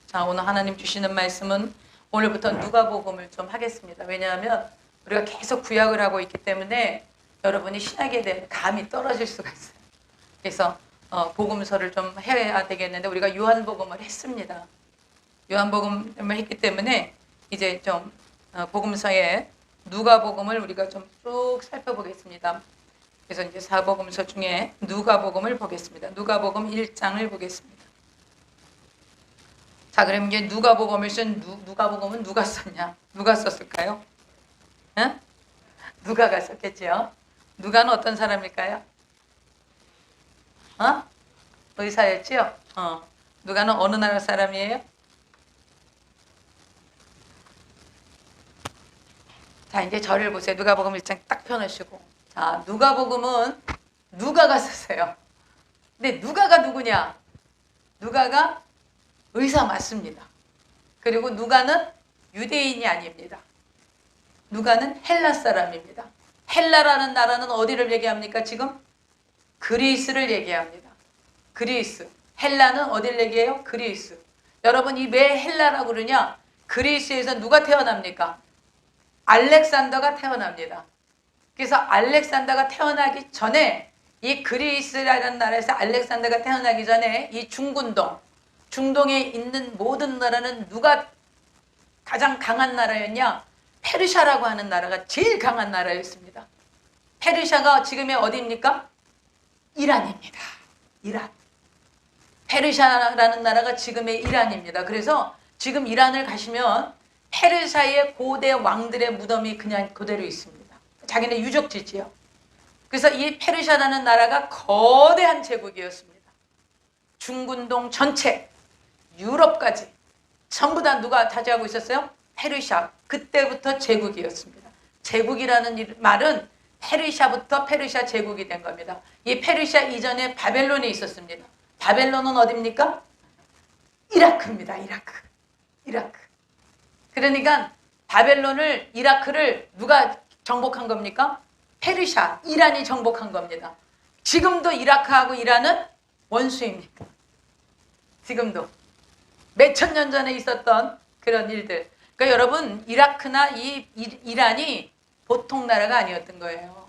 자, 오늘 하나님 주시는 말씀은 오늘부터 누가복음을 좀 하겠습니다. 왜냐하면 우리가 계속 구약을 하고 있기 때문에 여러분이 신약에 대한 감이 떨어질 수가 있어요. 그래서 복음서를 좀 해야 되겠는데 우리가 요한복음을 했습니다. 요한복음을 했기 때문에 이제 좀 복음서에 누가복음을 우리가 좀 쭉 살펴보겠습니다. 그래서 이제 사복음서 중에 누가복음을 보겠습니다. 누가복음 1장을 보겠습니다. 자, 그럼 이제 누가복음을 쓴 누가복음은 누가 썼냐? 누가 썼을까요? 응? 누가가 썼겠지요. 누가는 어떤 사람일까요? 의사였지요. 누가는 어느 나라 사람이에요? 자, 이제 저를 보세요. 누가복음 1장 딱 펴놓으시고. 자, 누가복음은 누가가 썼어요. 근데 누가가 누구냐? 누가가 의사 맞습니다. 그리고 누가는 유대인이 아닙니다. 누가는 헬라 사람입니다. 헬라라는 나라는 어디를 얘기합니까? 지금 그리스를 얘기합니다. 그리스. 헬라는 어디를 얘기해요? 그리스. 여러분, 이 왜 헬라라고 그러냐? 그리스에서 누가 태어납니까? 알렉산더가 태어납니다. 그래서 알렉산더가 태어나기 전에 이 그리스라는 나라에서 알렉산더가 태어나기 전에 이 중동에 있는 모든 나라는 누가 가장 강한 나라였냐? 페르시아라고 하는 나라가 제일 강한 나라였습니다. 페르시아가 지금의 어디입니까? 이란입니다. 이란. 페르시아라는 나라가 지금의 이란입니다. 그래서 지금 이란을 가시면 페르시아의 고대 왕들의 무덤이 그냥 그대로 있습니다. 자기네 유적지지요. 그래서 이 페르시아라는 나라가 거대한 제국이었습니다. 중군동 전체, 유럽까지 전부 다 누가 차지하고 있었어요? 페르시아. 그때부터 제국이었습니다. 제국이라는 말은 페르시아부터 페르시아 제국이 된 겁니다. 이 페르시아 이전에 바벨론이 있었습니다. 바벨론은 어디입니까? 이라크입니다. 이라크. 그러니까 바벨론을, 이라크를 누가 정복한 겁니까? 페르시아, 이란이 정복한 겁니다. 지금도 이라크하고 이란은 원수입니까? 지금도. 몇천 년 전에 있었던 그런 일들. 그러니까 여러분, 이라크나 이란이 보통 나라가 아니었던 거예요.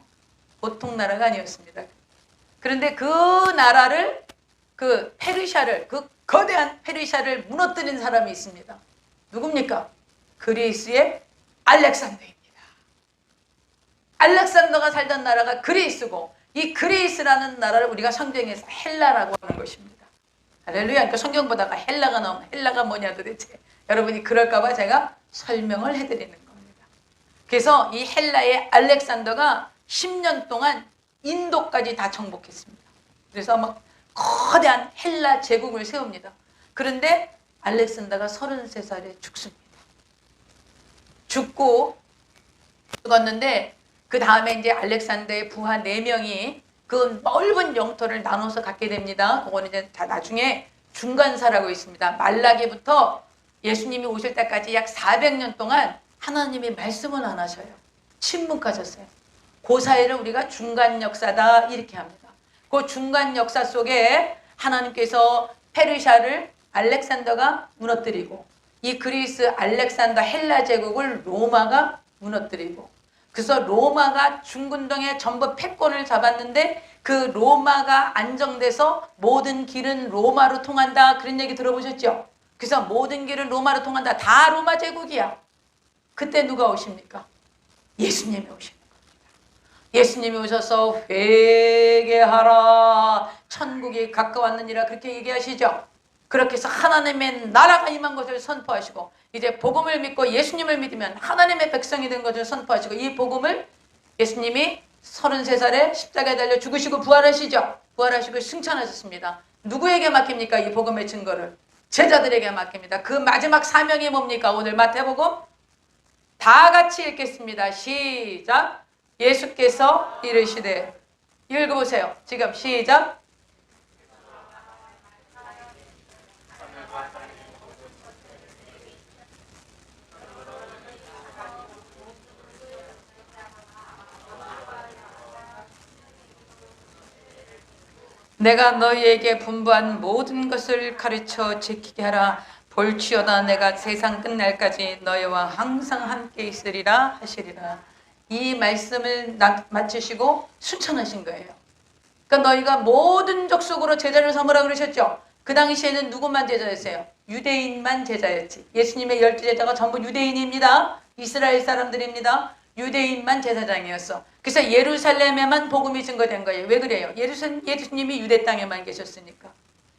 보통 나라가 아니었습니다. 그런데 그 나라를, 그 페르시아를, 그 거대한 페르시아를 무너뜨린 사람이 있습니다. 누굽니까? 그리스의 알렉산더입니다. 알렉산더가 살던 나라가 그리스고, 이 그리스라는 나라를 우리가 성경에서 헬라라고 하는 것입니다. 할렐루야. 그러니까 성경 보다가 헬라가 나오면 헬라가 뭐냐 도대체. 여러분이 그럴까봐 제가 설명을 해드리는 겁니다. 그래서 이 헬라의 알렉산더가 10년 동안 인도까지 다 정복했습니다. 그래서 막 거대한 헬라 제국을 세웁니다. 그런데 알렉산더가 33살에 죽습니다. 죽었는데 그 다음에 이제 알렉산더의 부하 4명이 그 넓은 영토를 나눠서 갖게 됩니다. 그거는 이제 다 나중에 중간사라고 있습니다. 말라기부터 예수님이 오실 때까지 약 400년 동안 하나님이 말씀은 안 하셔요. 침묵하셨어요. 그 사이를 우리가 중간 역사다 이렇게 합니다. 그 중간 역사 속에 하나님께서 페르시아를 알렉산더가 무너뜨리고, 이 그리스 알렉산더 헬라 제국을 로마가 무너뜨리고, 그래서 로마가 중군동에 전부 패권을 잡았는데 그 로마가 안정돼서 모든 길은 로마로 통한다. 그런 얘기 들어보셨죠? 그래서 모든 길은 로마로 통한다. 다 로마 제국이야. 그때 누가 오십니까? 예수님이 오시는 겁니다. 예수님이 오셔서 회개하라. 천국이 가까웠느니라. 그렇게 얘기하시죠? 그렇게 해서 하나님의 나라가 임한 것을 선포하시고, 이제 복음을 믿고 예수님을 믿으면 하나님의 백성이 된 것을 선포하시고, 이 복음을 예수님이 33살에 십자가에 달려 죽으시고 부활하시죠. 부활하시고 승천하셨습니다. 누구에게 맡깁니까? 이 복음의 증거를 제자들에게 맡깁니다. 그 마지막 사명이 뭡니까? 오늘 마태복음 다 같이 읽겠습니다. 시작. 예수께서 이르시되, 읽어보세요. 지금 시작. 내가 너희에게 분부한 모든 것을 가르쳐 지키게 하라. 볼지어다 내가 세상 끝날까지 너희와 항상 함께 있으리라 하시리라. 이 말씀을 마치시고 순천하신 거예요. 그러니까 너희가 모든 족속으로 제자를 삼으라 그러셨죠. 그 당시에는 누구만 제자였어요? 유대인만 제자였지. 예수님의 12제자가 전부 유대인입니다. 이스라엘 사람들입니다. 유대인만 제사장이었어. 그래서 예루살렘에만 복음이 증거된 거예요. 왜 그래요? 예수님이 유대 땅에만 계셨으니까.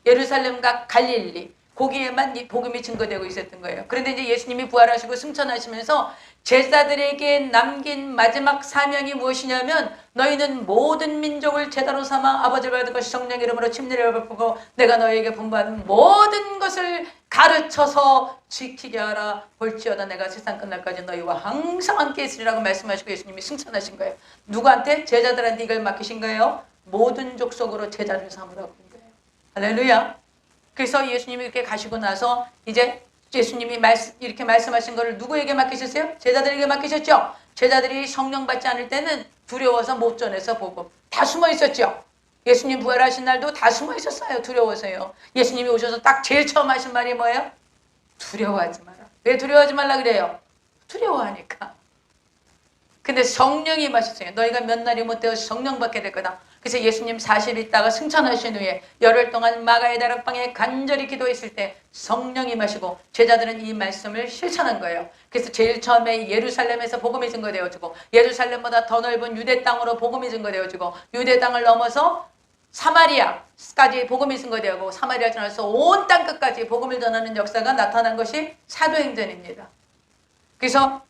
예루살렘과 갈릴리 거기에만 복음이 증거되고 있었던 거예요. 그런데 이제 예수님이 부활하시고 승천하시면서 제자들에게 남긴 마지막 사명이 무엇이냐면 너희는 모든 민족을 제자로 삼아 아버지를 받은 것이 성령 이름으로 침례를 베푸고 내가 너희에게 분부하는 모든 것을 가르쳐서 지키게 하라. 볼지어다 내가 세상 끝날까지 너희와 항상 함께 있으리라고 말씀하시고 예수님이 승천하신 거예요. 누구한테? 제자들한테 이걸 맡기신 거예요. 모든 족속으로 제자를 삼으라고 한 거예요. 할렐루야. 그래서 예수님이 이렇게 가시고 나서 이제 예수님이 이렇게 말씀하신 거를 누구에게 맡기셨어요? 제자들에게 맡기셨죠. 제자들이 성령 받지 않을 때는 두려워서 못 전해서 복음 다 숨어 있었죠. 예수님 부활하신 날도 다 숨어 있었어요. 두려워서요. 예수님이 오셔서 딱 제일 처음 하신 말이 뭐예요? 두려워하지 마라. 왜 두려워하지 말라 그래요? 두려워하니까. 근데 성령이 임하셨어요. 너희가 몇 날이 못 되어서 성령 받게 될 거다. 그래서 예수님 40일 있다가 승천하신 후에 열흘 동안 마가의 다락방에 간절히 기도했을 때 성령이 임하시고 제자들은 이 말씀을 실천한 거예요. 그래서 제일 처음에 예루살렘에서 복음이 증거되어지고 예루살렘보다 더 넓은 유대 땅으로 복음이 증거되어지고 유대 땅을 넘어서 사마리아까지 복음이 증거되고 사마리아 지나서 온 땅 끝까지 복음을 전하는 역사가 나타난 것이 사도행전입니다. 그래서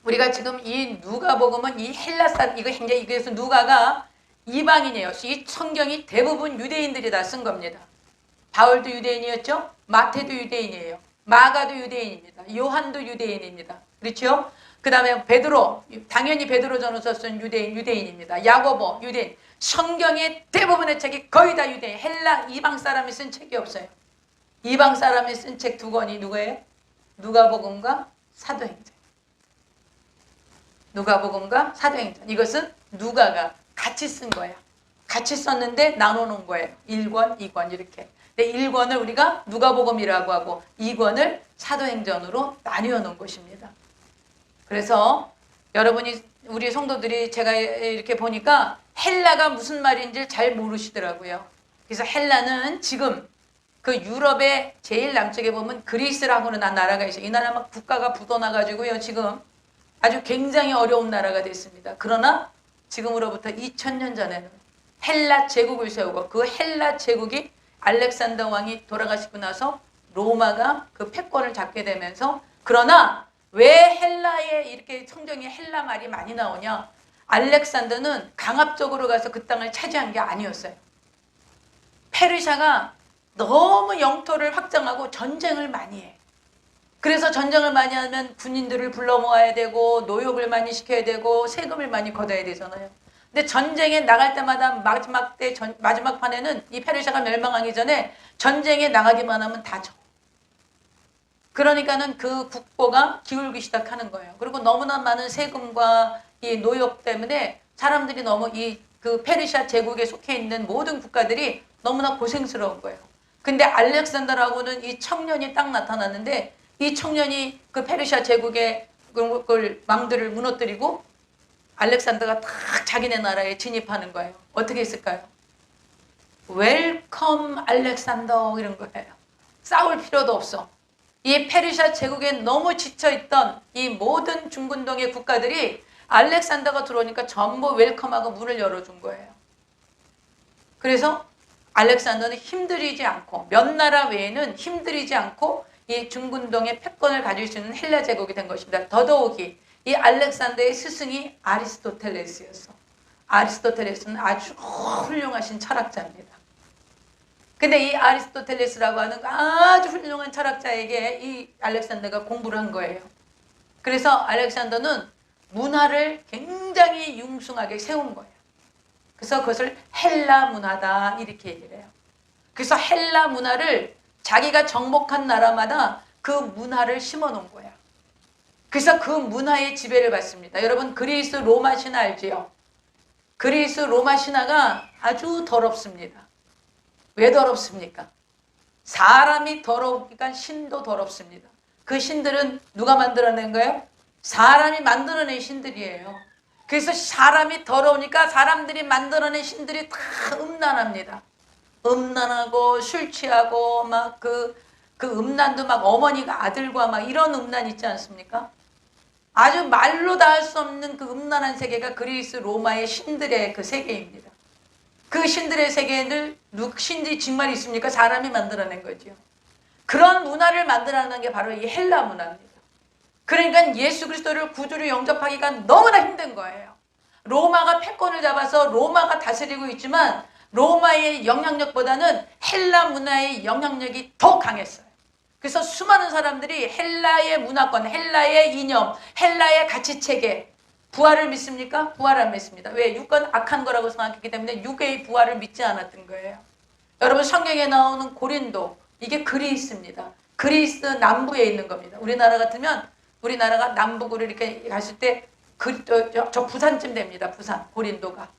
우리가 지금 이 누가복음은 이 헬라사 이거 굉장히 그래서 누가가 이방인이에요. 이 성경이 대부분 유대인들이 다 쓴 겁니다. 바울도 유대인이었죠. 마태도 유대인이에요. 마가도 유대인입니다. 요한도 유대인입니다. 그렇죠? 그 다음에 베드로, 당연히 베드로 전후서 쓴 유대인입니다. 야고보 유대인. 성경의 대부분의 책이 거의 다 유대인. 헬라 이방 사람이 쓴 책이 없어요. 이방 사람이 쓴 책 두 권이 누구예요? 누가복음과 사도행전. 누가복음과 사도행전. 이것은 누가가 같이 쓴 거야. 같이 썼는데 나눠놓은 거예요. 1권, 2권 이렇게. 근데 1권을 우리가 누가복음이라고 하고 2권을 사도행전으로 나뉘어 놓은 것입니다. 그래서 여러분이 우리 성도들이 제가 이렇게 보니까 헬라가 무슨 말인지 잘 모르시더라고요. 그래서 헬라는 지금 그 유럽의 제일 남쪽에 보면 그리스라고는 한 나라가 있어요. 이 나라 막 국가가 부도나가지고요. 지금 아주 굉장히 어려운 나라가 됐습니다. 그러나 지금으로부터 2000년 전에는 헬라 제국을 세우고 그 헬라 제국이 알렉산더 왕이 돌아가시고 나서 로마가 그 패권을 잡게 되면서 그러나 왜 헬라에 이렇게 성경에 헬라 말이 많이 나오냐? 알렉산더는 강압적으로 가서 그 땅을 차지한 게 아니었어요. 페르시아가 너무 영토를 확장하고 전쟁을 많이 해. 그래서 전쟁을 많이 하면 군인들을 불러 모아야 되고 노역을 많이 시켜야 되고 세금을 많이 걷어야 되잖아요. 근데 전쟁에 나갈 때마다 마지막 판에는 이 페르시아가 멸망하기 전에 전쟁에 나가기만 하면 다 져. 그러니까는 그 국보가 기울기 시작하는 거예요. 그리고 너무나 많은 세금과 이 노역 때문에 사람들이 너무 그 페르시아 제국에 속해 있는 모든 국가들이 너무나 고생스러운 거예요. 근데 알렉산더라고는 이 청년이 딱 나타났는데 이 청년이 그 페르시아 제국의 그 왕들을 무너뜨리고 알렉산더가 딱 자기네 나라에 진입하는 거예요. 어떻게 했을까요? 웰컴 알렉산더 이런 거예요. 싸울 필요도 없어. 이 페르시아 제국에 너무 지쳐있던 이 모든 중근동의 국가들이 알렉산더가 들어오니까 전부 웰컴하고 문을 열어준 거예요. 그래서 알렉산더는 힘들이지 않고 몇 나라 외에는 힘들이지 않고 이 중근동의 패권을 가질 수 있는 헬라 제국이 된 것입니다. 더더욱이 이 알렉산더의 스승이 아리스토텔레스였어. 아리스토텔레스는 아주 훌륭하신 철학자입니다. 근데 이 아리스토텔레스라고 하는 아주 훌륭한 철학자에게 이 알렉산더가 공부를 한 거예요. 그래서 알렉산더는 문화를 굉장히 융숭하게 세운 거예요. 그래서 그것을 헬라 문화다 이렇게 얘기를 해요. 그래서 헬라 문화를 자기가 정복한 나라마다 그 문화를 심어놓은 거야. 그래서 그 문화의 지배를 받습니다. 여러분 그리스 로마 신화 알지요? 그리스 로마 신화가 아주 더럽습니다. 왜 더럽습니까? 사람이 더러우니까 신도 더럽습니다. 그 신들은 누가 만들어낸 거예요? 사람이 만들어낸 신들이에요. 그래서 사람이 더러우니까 사람들이 만들어낸 신들이 다 음란합니다. 음란하고 술 취하고 막 그 음란도 막 어머니가 아들과 막 이런 음란 있지 않습니까? 아주 말로 다 할 수 없는 그 음란한 세계가 그리스 로마의 신들의 그 세계입니다. 그 신들의 세계를 신들이 정말 있습니까? 사람이 만들어낸 거죠. 그런 문화를 만들어낸 게 바로 이 헬라 문화입니다. 그러니까 예수 그리스도를 구주로 영접하기가 너무나 힘든 거예요. 로마가 패권을 잡아서 로마가 다스리고 있지만 로마의 영향력보다는 헬라 문화의 영향력이 더 강했어요. 그래서 수많은 사람들이 헬라의 문화권, 헬라의 이념, 헬라의 가치체계, 부활을 믿습니까? 부활 안 믿습니다. 왜? 육은 악한 거라고 생각했기 때문에 육의 부활을 믿지 않았던 거예요. 여러분 성경에 나오는 고린도, 이게 그리스입니다. 그리스 남부에 있는 겁니다. 우리나라 같으면 우리나라가 남북으로 이렇게 갔을 때 저 부산쯤 됩니다. 부산, 고린도가.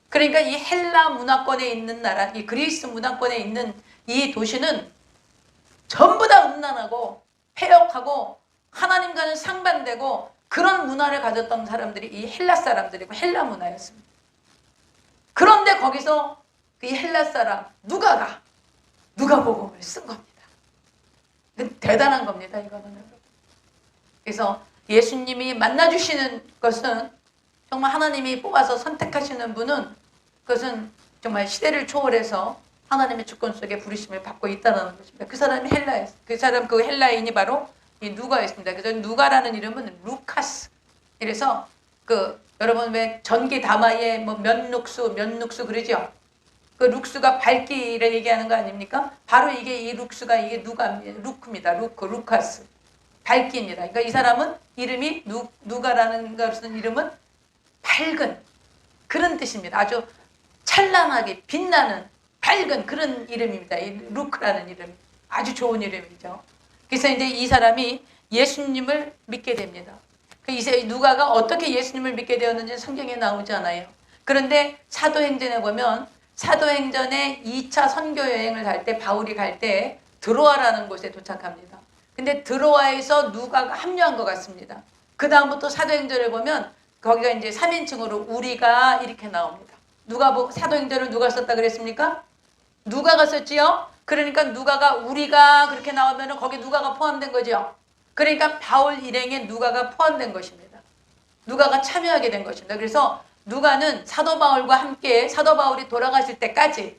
그러니까 이 헬라 문화권에 있는 나라, 이 그리스 문화권에 있는 이 도시는 전부 다 음란하고 폐역하고 하나님과는 상반되고 그런 문화를 가졌던 사람들이 이 헬라 사람들이고 헬라 문화였습니다. 그런데 거기서 이 헬라 사람 누가복음을 쓴 겁니다. 대단한 겁니다. 이거는. 그래서 예수님이 만나주시는 것은 정말 하나님이 뽑아서 선택하시는 분은 그것은 정말 시대를 초월해서 하나님의 주권 속에 부르심을 받고 있다는 것입니다. 그 사람이 헬라였어요. 그 헬라인이 바로 이 누가였습니다. 그래서 누가라는 이름은 루카스. 그래서 여러분 왜 전기 다마에 뭐 면룩수 그러죠? 그 룩스가 밝기를 얘기하는 거 아닙니까? 바로 이게 루크입니다. 루카스. 밝기입니다. 그러니까 이 사람은 이름이 누가라는 것은 이름은 밝은 그런 뜻입니다. 아주 찬란하게 빛나는 밝은 그런 이름입니다. 이 루크라는 이름. 아주 좋은 이름이죠. 그래서 이제 이 사람이 예수님을 믿게 됩니다. 누가가 어떻게 예수님을 믿게 되었는지 성경에 나오지 않아요. 그런데 사도행전에 보면 사도행전에 2차 선교 여행을 갈 때 바울이 갈 때 드로아라는 곳에 도착합니다. 근데 드로아에서 누가가 합류한 것 같습니다. 그 다음부터 사도행전을 보면 거기가 이제 3인칭으로 우리가 이렇게 나옵니다. 사도행전을 누가 썼다 그랬습니까? 누가가 썼지요? 그러니까 우리가 그렇게 나오면 거기 누가가 포함된 거죠. 그러니까 바울 일행에 누가가 포함된 것입니다. 누가가 참여하게 된 것입니다. 그래서 누가는 사도 바울과 함께 사도 바울이 돌아가실 때까지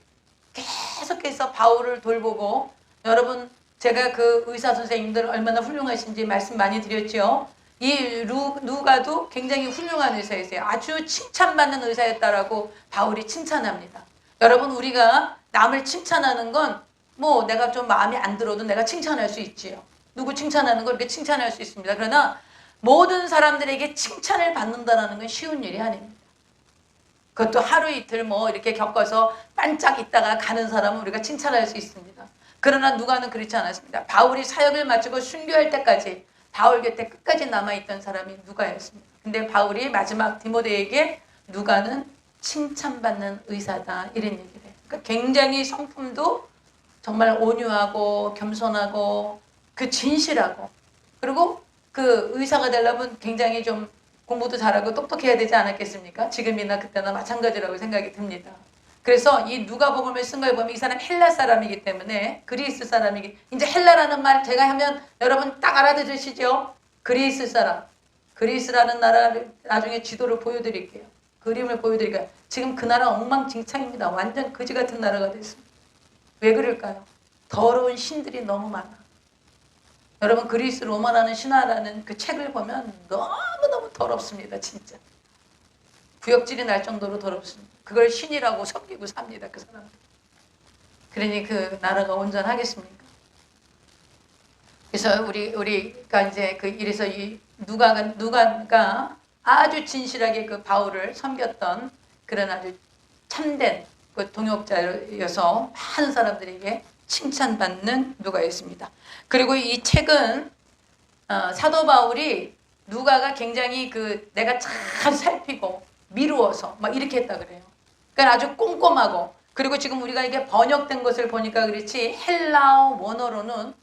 계속해서 바울을 돌보고, 여러분 제가 그 의사 선생님들 얼마나 훌륭하신지 말씀 많이 드렸죠. 이 누가도 굉장히 훌륭한 의사였어요. 아주 칭찬받는 의사였다라고 바울이 칭찬합니다. 여러분 우리가 남을 칭찬하는 건 뭐 내가 좀 마음에 안 들어도 내가 칭찬할 수 있지요. 누구 칭찬하는 걸 이렇게 칭찬할 수 있습니다. 그러나 모든 사람들에게 칭찬을 받는다는 건 쉬운 일이 아닙니다. 그것도 하루 이틀 뭐 이렇게 겪어서 반짝 있다가 가는 사람은 우리가 칭찬할 수 있습니다. 그러나 누가는 그렇지 않았습니다. 바울이 사역을 마치고 순교할 때까지 바울 곁에 끝까지 남아있던 사람이 누가였습니다. 근데 바울이 마지막 디모데에게 누가는 칭찬받는 의사다 이런 얘기를 해요. 그러니까 굉장히 성품도 정말 온유하고 겸손하고 진실하고, 그리고 그 의사가 되려면 굉장히 좀 공부도 잘하고 똑똑해야 되지 않았겠습니까? 지금이나 그때나 마찬가지라고 생각이 듭니다. 그래서 이 누가복음을 쓴 걸 보면 이 사람 헬라 사람이기 때문에 그리스 이제 헬라라는 말 제가 하면 여러분 딱 알아들으시죠? 그리스 사람. 그리스라는 나라를 나중에 지도를 보여드릴게요. 그림을 보여드릴게요. 지금 그 나라 엉망진창입니다. 완전 거지 같은 나라가 됐습니다. 왜 그럴까요? 더러운 신들이 너무 많아. 여러분 그리스 로마라는 신화라는 그 책을 보면 너무너무 더럽습니다. 진짜. 구역질이 날 정도로 더럽습니다. 그걸 신이라고 섬기고 삽니다. 그 사람들. 그러니 그 나라가 온전하겠습니까? 그래서 우리가 이제 이래서 이 누가가 아주 진실하게 그 바울을 섬겼던 그런 아주 참된 그 동역자여서 많은 사람들에게 칭찬받는 누가였습니다. 그리고 이 책은 사도 바울이 누가가 굉장히 내가 잘 살피고 미루어서 막 이렇게 했다 그래요. 그러니까 아주 꼼꼼하고, 그리고 지금 우리가 이게 번역된 것을 보니까 그렇지 헬라어 원어로는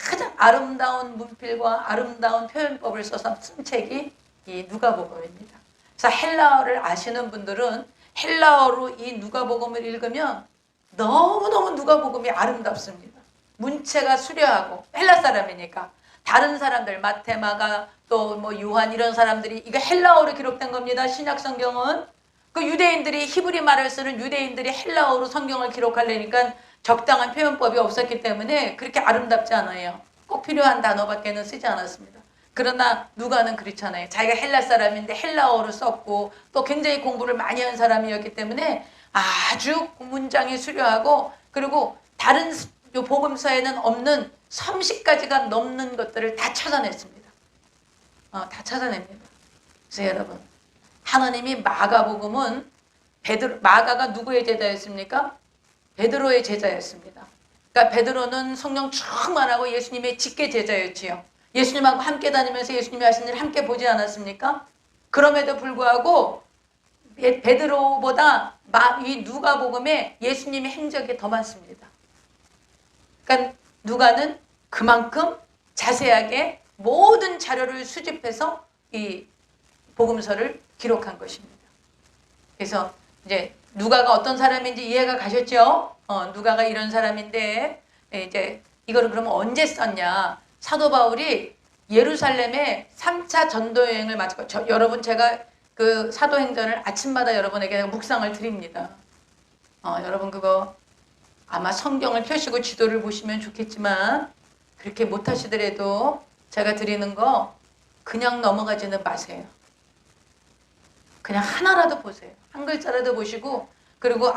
가장 아름다운 문필과 아름다운 표현법을 써서 쓴 책이 이 누가복음입니다. 그래서 헬라어를 아시는 분들은 헬라어로 이 누가복음을 읽으면 너무너무 누가복음이 아름답습니다. 문체가 수려하고 헬라 사람이니까 다른 사람들 마테마가 또 뭐 요한 이런 사람들이 이거 헬라어로 기록된 겁니다. 신약 성경은 그 유대인들이 히브리 말을 쓰는 유대인들이 헬라어로 성경을 기록하려니까 적당한 표현법이 없었기 때문에 그렇게 아름답지 않아요. 꼭 필요한 단어밖에는 쓰지 않았습니다. 그러나 누가는 그렇잖아요. 자기가 헬라 사람인데 헬라어로 썼고 또 굉장히 공부를 많이 한 사람이었기 때문에 아주 문장이 수려하고 그리고 다른 요 복음서에는 없는 30가지가 넘는 것들을 다 찾아냈습니다. 다 찾아냅니다. 그래서 여러분 하나님이 마가복음은 마가가 누구의 제자였습니까? 베드로의 제자였습니다. 그러니까 베드로는 성령 충만하고 예수님의 직계 제자였지요. 예수님하고 함께 다니면서 예수님이 하신 일을 함께 보지 않았습니까? 그럼에도 불구하고 베드로보다 이 누가복음에 예수님의 행적이 더 많습니다. 그러니까 누가는 그만큼 자세하게 모든 자료를 수집해서 이 복음서를 기록한 것입니다. 그래서 이제 누가가 어떤 사람인지 이해가 가셨죠? 누가가 이런 사람인데 이제 이거를 그러면 언제 썼냐? 사도 바울이 예루살렘에 3차 전도 여행을 마치고 여러분 제가 그 사도행전을 아침마다 여러분에게 묵상을 드립니다. 여러분 그거 아마 성경을 펴시고 지도를 보시면 좋겠지만 그렇게 못하시더라도 제가 드리는 거 그냥 넘어가지는 마세요. 그냥 하나라도 보세요. 한 글자라도 보시고 그리고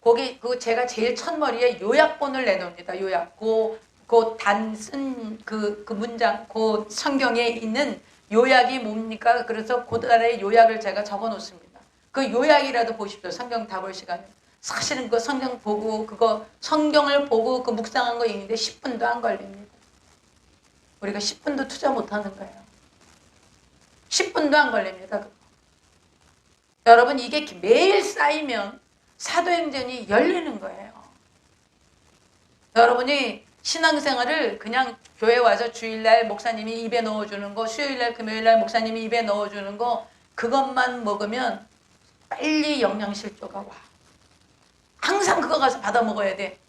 거기 그 제가 제일 첫머리에 요약본을 내놓습니다. 요약. 그 단 쓴 그 문장, 그 성경에 있는 요약이 뭡니까? 그래서 그 아래 요약을 제가 적어 놓습니다. 그 요약이라도 보십시오. 성경 다 볼 시간에. 사실은 그 성경 보고 성경을 보고 그 묵상한 거 읽는데 10분도 안 걸립니다. 우리가 10분도 투자 못 하는 거예요. 10분도 안 걸립니다. 여러분 이게 매일 쌓이면 사도행전이 열리는 거예요. 여러분이 신앙생활을 그냥 교회 와서 주일날 목사님이 입에 넣어주는 거, 수요일날 금요일날 목사님이 입에 넣어주는 거 그것만 먹으면 빨리 영양실조가 와. 항상 그거 가서 받아 먹어야 돼.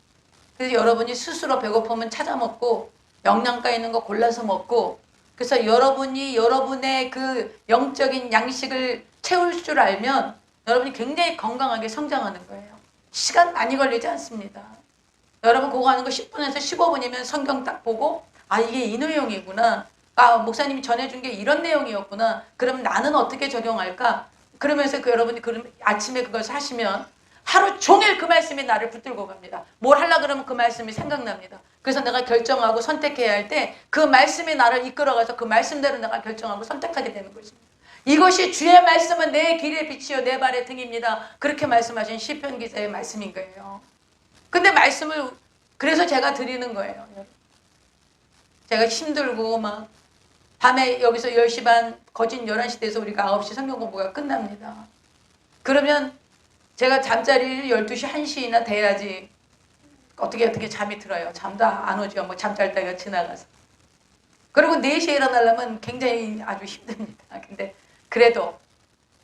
그래서 여러분이 스스로 배고프면 찾아 먹고 영양가 있는 거 골라서 먹고 그래서 여러분이 여러분의 그 영적인 양식을 채울 줄 알면 여러분이 굉장히 건강하게 성장하는 거예요. 시간 많이 걸리지 않습니다. 여러분 그거 하는 거 10분에서 15분이면 성경 딱 보고 이게 이 내용이구나. 목사님이 전해준 게 이런 내용이었구나. 그럼 나는 어떻게 적용할까? 그러면서 여러분이 그럼 아침에 그것을 하시면 하루 종일 그 말씀이 나를 붙들고 갑니다. 뭘 하려고 그러면 그 말씀이 생각납니다. 그래서 내가 결정하고 선택해야 할 때 그 말씀이 나를 이끌어가서 그 말씀대로 내가 결정하고 선택하게 되는 것입니다. 이것이 주의 말씀은 내 길의 빛이요 내 발의 등입니다. 그렇게 말씀하신 시편 기자의 말씀인 거예요. 근데 말씀을 그래서 제가 드리는 거예요. 제가 힘들고 막 밤에 여기서 10시 반 거진 11시 돼서 우리가 9시 성경 공부가 끝납니다. 그러면 제가 잠자리를 12시 1시나 돼야지 어떻게 잠이 들어요. 잠도 안 오죠. 뭐 잠잘 때가 지나가서. 그리고 4시에 일어나려면 굉장히 아주 힘듭니다. 근데 그래도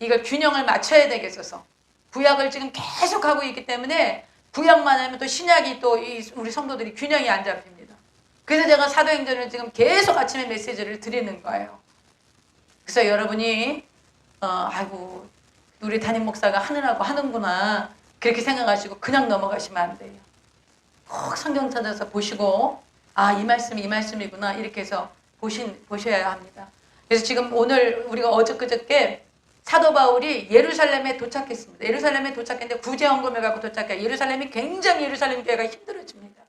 이걸 균형을 맞춰야 되겠어서 구약을 지금 계속 하고 있기 때문에 구약만 하면 또 신약이 또 우리 성도들이 균형이 안 잡힙니다. 그래서 제가 사도행전을 지금 계속 아침에 메시지를 드리는 거예요. 그래서 여러분이 아이고 우리 담임 목사가 하느라고 하는구나 그렇게 생각하시고 그냥 넘어가시면 안 돼요. 꼭 성경 찾아서 보시고 이 말씀이 이 말씀이구나 이렇게 해서 보셔야 합니다. 그래서 지금 오늘 우리가 어저께 사도 바울이 예루살렘에 도착했습니다. 예루살렘에 도착했는데 구제헌금을 갖고 도착해요. 예루살렘이 굉장히 예루살렘 교회가 힘들어집니다.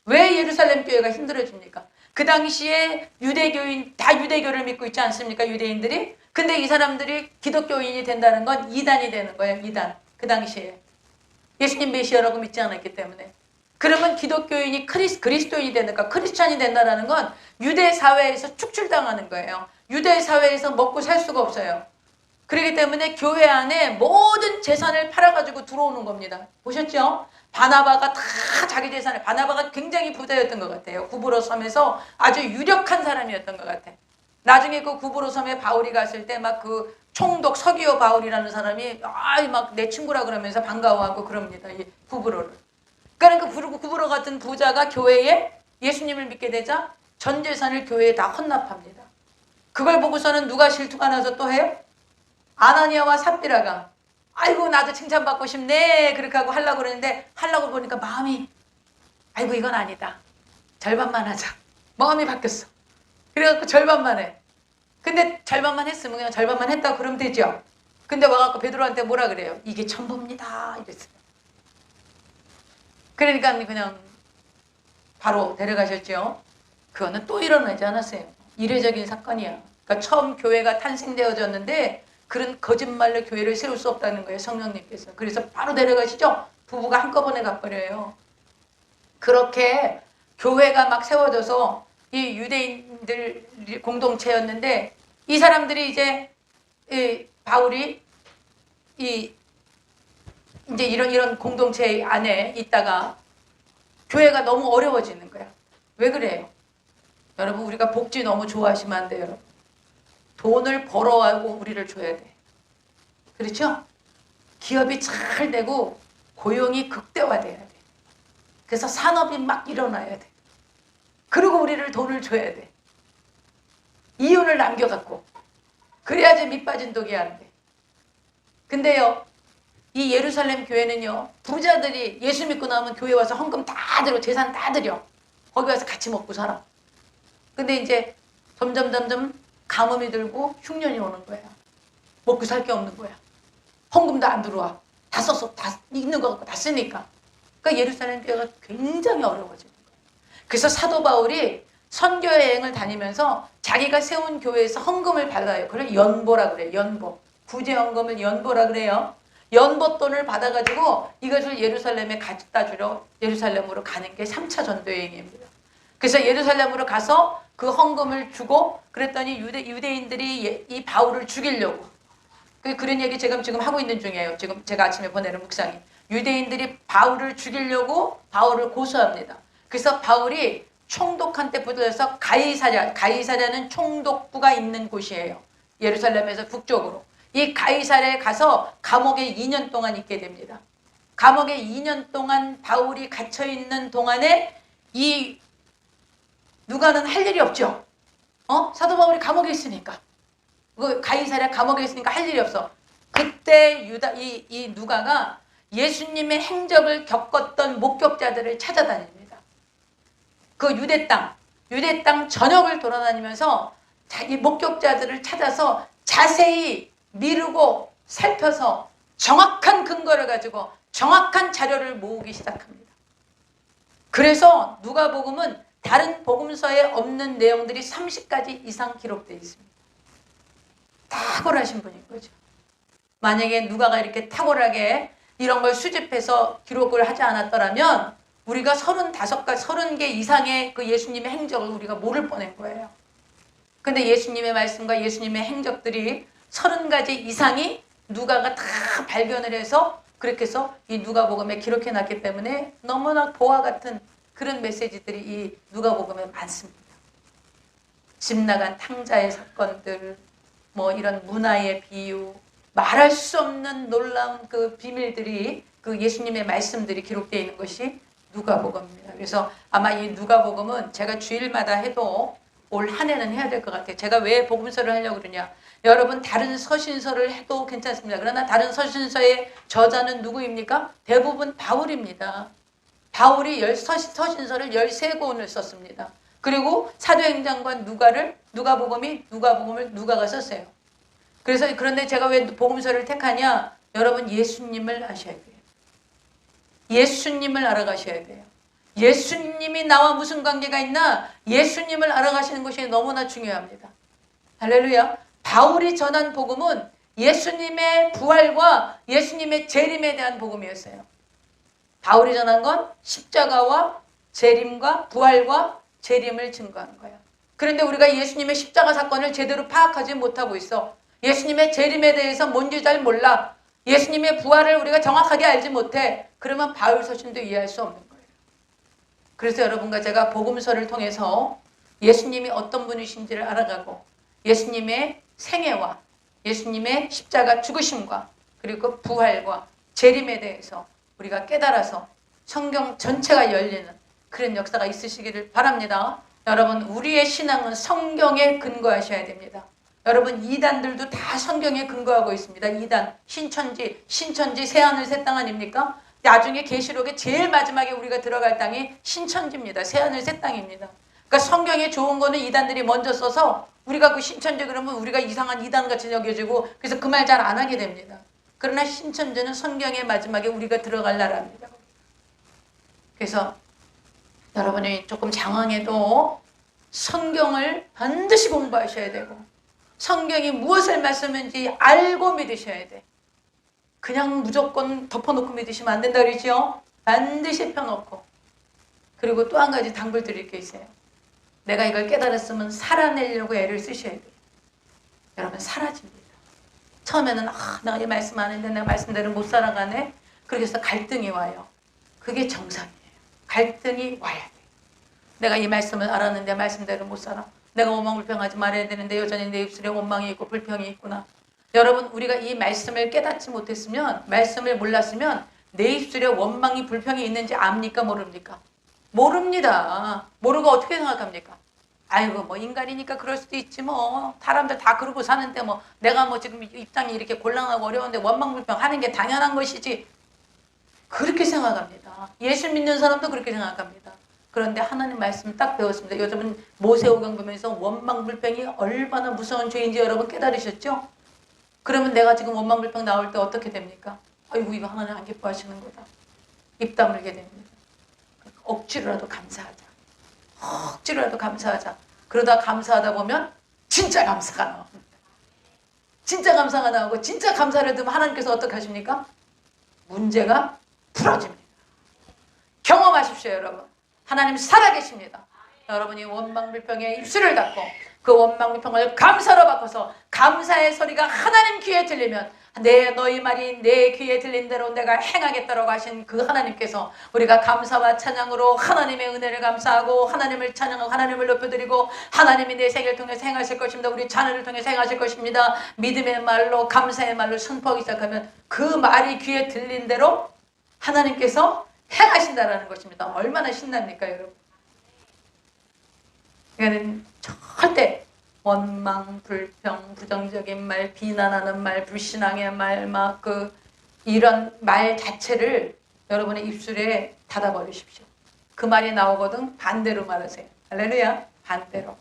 왜 예루살렘 교회가 힘들어집니까? 그 당시에 유대교인 다 유대교를 믿고 있지 않습니까? 유대인들이. 근데 이 사람들이 기독교인이 된다는 건 이단이 되는 거예요. 이단. 그 당시에. 예수님 메시아라고 믿지 않았기 때문에. 그러면 기독교인이 그리스도인이 되니까 크리스찬이 된다는 건 유대 사회에서 축출당하는 거예요. 유대 사회에서 먹고 살 수가 없어요. 그렇기 때문에 교회 안에 모든 재산을 팔아가지고 들어오는 겁니다. 보셨죠? 바나바가 다 자기 재산을, 바나바가 굉장히 부자였던 것 같아요. 구브로 섬에서 아주 유력한 사람이었던 것 같아요. 나중에 그 구브로 섬에 바울이 갔을 때 막 그 총독 서기오 바울이라는 사람이 막 내 친구라 그러면서 반가워하고 그럽니다. 이 구브로를. 그러니까 구브로 같은 부자가 교회에 예수님을 믿게 되자 전 재산을 교회에 다 헌납합니다. 그걸 보고서는 누가 질투가 나서 또 해요? 아나니아와 삽비라가 아이고 나도 칭찬받고 싶네 그렇게 하고 하려고 그러는데 하려고 보니까 마음이 아이고 이건 아니다. 절반만 하자. 마음이 바뀌었어. 그래갖고 절반만 해. 근데 절반만 했으면 그냥 절반만 했다고 그러면 되죠. 근데 와갖고 베드로한테 뭐라 그래요? 이게 전부입니다. 이랬어요. 그러니까 그냥 바로 데려가셨죠. 그거는 또 일어나지 않았어요. 이례적인 사건이야. 그러니까 처음 교회가 탄생되어졌는데 그런 거짓말로 교회를 세울 수 없다는 거예요. 성령님께서. 그래서 바로 데려가시죠. 부부가 한꺼번에 가버려요. 그렇게 교회가 막 세워져서 이 유대인들 공동체였는데 이 사람들이 이제 바울이 이제 이런 공동체 안에 있다가 교회가 너무 어려워지는 거야. 왜 그래요? 여러분 우리가 복지 너무 좋아하시면 안 돼요. 여러분. 돈을 벌어하고 우리를 줘야 돼. 그렇죠? 기업이 잘 되고 고용이 극대화돼야 돼. 그래서 산업이 막 일어나야 돼. 그리고 우리를 돈을 줘야 돼. 이윤을 남겨갖고. 그래야지 밑빠진 독이 안 돼. 근데요. 이 예루살렘 교회는요. 부자들이 예수 믿고 나오면 교회 와서 헌금 다 들여. 재산 다 들여. 거기 와서 같이 먹고 살아. 근데 이제 점점 가뭄이 들고 흉년이 오는 거야. 먹고 살 게 없는 거야. 헌금도 안 들어와. 다 썼어. 다 있는 거 갖고 다 쓰니까. 그러니까 예루살렘 교회가 굉장히 어려워지는 거예요. 그래서 사도 바울이 선교 여행을 다니면서 자기가 세운 교회에서 헌금을 받아요. 그걸 연보라 그래요. 연보. 구제헌금을 연보라 그래요. 연보돈을 받아가지고 이것을 예루살렘에 갖다 주러 예루살렘으로 가는 게 3차 전도 여행입니다. 그래서 예루살렘으로 가서 그 헌금을 주고 그랬더니 유대인들이 이 바울을 죽이려고 그런 얘기 제가 지금 하고 있는 중이에요. 지금 제가 아침에 보내는 묵상이. 유대인들이 바울을 죽이려고 바울을 고소합니다. 그래서 바울이 총독한테 붙어서 가이사랴는 총독부가 있는 곳이에요. 예루살렘에서 북쪽으로. 이 가이사랴에 가서 감옥에 2년 동안 있게 됩니다. 감옥에 2년 동안 바울이 갇혀있는 동안에 이 누가는 할 일이 없죠. 사도 바울이 감옥에 있으니까. 가이사랴 감옥에 있으니까 할 일이 없어. 그때 이 누가가 예수님의 행적을 겪었던 목격자들을 찾아다닙니다. 그 유대 땅 전역을 돌아다니면서 자기 목격자들을 찾아서 자세히 미루고 살펴서 정확한 근거를 가지고 정확한 자료를 모으기 시작합니다. 그래서 누가복음은 다른 복음서에 없는 내용들이 30가지 이상 기록되어 있습니다. 탁월하신 분인 거죠. 만약에 누가가 이렇게 탁월하게 이런 걸 수집해서 기록을 하지 않았더라면 우리가 30개 이상의 그 예수님의 행적을 우리가 모를 뻔한 거예요. 근데 예수님의 말씀과 예수님의 행적들이 30가지 이상이 누가가 다 발견을 해서 그렇게 해서 이 누가복음에 기록해 놨기 때문에 너무나 보화 같은 그런 메시지들이 이 누가복음에 많습니다. 집 나간 탕자의 사건들, 뭐 이런 문화의 비유, 말할 수 없는 놀라운 그 비밀들이 그 예수님의 말씀들이 기록되어 있는 것이 누가복음입니다. 그래서 아마 이 누가복음은 제가 주일마다 해도 올 한 해는 해야 될 것 같아요. 제가 왜 복음서를 하려고 그러냐. 여러분 다른 서신서를 해도 괜찮습니다. 그러나 다른 서신서의 저자는 누구입니까? 대부분 바울입니다. 바울이 서신서를 13권을 썼습니다. 그리고 사도행전과 누가복음을 누가가 썼어요. 그래서 그런데 제가 왜 복음서를 택하냐? 여러분 예수님을 아셔야 돼요. 예수님을 알아가셔야 돼요. 예수님이 나와 무슨 관계가 있나? 예수님을 알아가시는 것이 너무나 중요합니다. 할렐루야. 바울이 전한 복음은 예수님의 부활과 예수님의 재림에 대한 복음이었어요. 바울이 전한 건 십자가와 재림과 부활과 재림을 증거하는 거예요. 그런데 우리가 예수님의 십자가 사건을 제대로 파악하지 못하고 있어. 예수님의 재림에 대해서 뭔지 잘 몰라. 예수님의 부활을 우리가 정확하게 알지 못해. 그러면 바울 서신도 이해할 수 없는 거예요. 그래서 여러분과 제가 복음서를 통해서 예수님이 어떤 분이신지를 알아가고 예수님의 생애와 예수님의 십자가 죽으심과 그리고 부활과 재림에 대해서 우리가 깨달아서 성경 전체가 열리는 그런 역사가 있으시기를 바랍니다. 여러분, 우리의 신앙은 성경에 근거하셔야 됩니다. 여러분, 이단들도 다 성경에 근거하고 있습니다. 이단, 신천지, 새하늘 새 땅 아닙니까? 나중에 계시록에 제일 마지막에 우리가 들어갈 땅이 신천지입니다. 새하늘 새 땅입니다. 그러니까 성경에 좋은 거는 이단들이 먼저 써서 우리가 그 신천지 그러면 우리가 이상한 이단같이 여겨지고 그래서 그 말 잘 안 하게 됩니다. 그러나 신천지는 성경의 마지막에 우리가 들어갈 나라입니다. 그래서 여러분이 조금 장황해도 성경을 반드시 공부하셔야 되고 성경이 무엇을 말씀하는지 알고 믿으셔야 돼. 그냥 무조건 덮어놓고 믿으시면 안 된다 그러죠? 반드시 펴놓고. 그리고 또 한 가지 당부를 드릴 게 있어요. 내가 이걸 깨달았으면 살아내려고 애를 쓰셔야 돼요. 여러분, 사라집니다. 처음에는 내가 이 말씀 안 했는데 내가 말씀대로 못 살아가네. 그렇게 해서 갈등이 와요. 그게 정상이에요. 갈등이 와야 돼요. 내가 이 말씀을 알았는데 말씀대로 못 살아. 내가 원망불평하지 말아야 되는데 여전히 내 입술에 원망이 있고 불평이 있구나. 여러분, 우리가 이 말씀을 깨닫지 못했으면, 말씀을 몰랐으면 내 입술에 원망이 불평이 있는지 압니까 모릅니까? 모릅니다. 모르고 어떻게 생각합니까? 아이고 뭐 인간이니까 그럴 수도 있지 뭐. 사람들 다 그러고 사는데 뭐 내가 뭐 지금 입장이 이렇게 곤란하고 어려운데 원망불평 하는 게 당연한 것이지. 그렇게 생각합니다. 예수 믿는 사람도 그렇게 생각합니다. 그런데 하나님 말씀 딱 배웠습니다. 요즘은 모세오경 보면서 원망불평이 얼마나 무서운 죄인지 여러분 깨달으셨죠? 그러면 내가 지금 원망불평 나올 때 어떻게 됩니까? 아이고 이거 하나님 안 기뻐하시는 거다. 입 다물게 됩니다. 억지로라도 감사하자. 억지로라도 감사하자. 그러다 감사하다 보면 진짜 감사가 나옵니다. 진짜 감사가 나오고 진짜 감사를 들으면 하나님께서 어떻게 하십니까? 문제가 풀어집니다. 경험하십시오 여러분. 하나님 살아계십니다. 여러분이 원망불평에 입술을 닫고 그 원망불평을 감사로 바꿔서 감사의 소리가 하나님 귀에 들리면 너희 말이 내 귀에 들린 대로 내가 행하겠다라고 하신 그 하나님께서 우리가 감사와 찬양으로 하나님의 은혜를 감사하고 하나님을 찬양하고 하나님을 높여드리고 하나님이 내 생애를 통해서 행하실 것입니다. 우리 자녀를 통해서 행하실 것입니다. 믿음의 말로 감사의 말로 선포하기 시작하면 그 말이 귀에 들린 대로 하나님께서 행하신다라는 것입니다. 얼마나 신납니까 여러분? 그러니까 절대 원망, 불평, 부정적인 말, 비난하는 말, 불신앙의 말, 이런 말 자체를 여러분의 입술에 닫아버리십시오. 그 말이 나오거든 반대로 말하세요. 할렐루야. 반대로.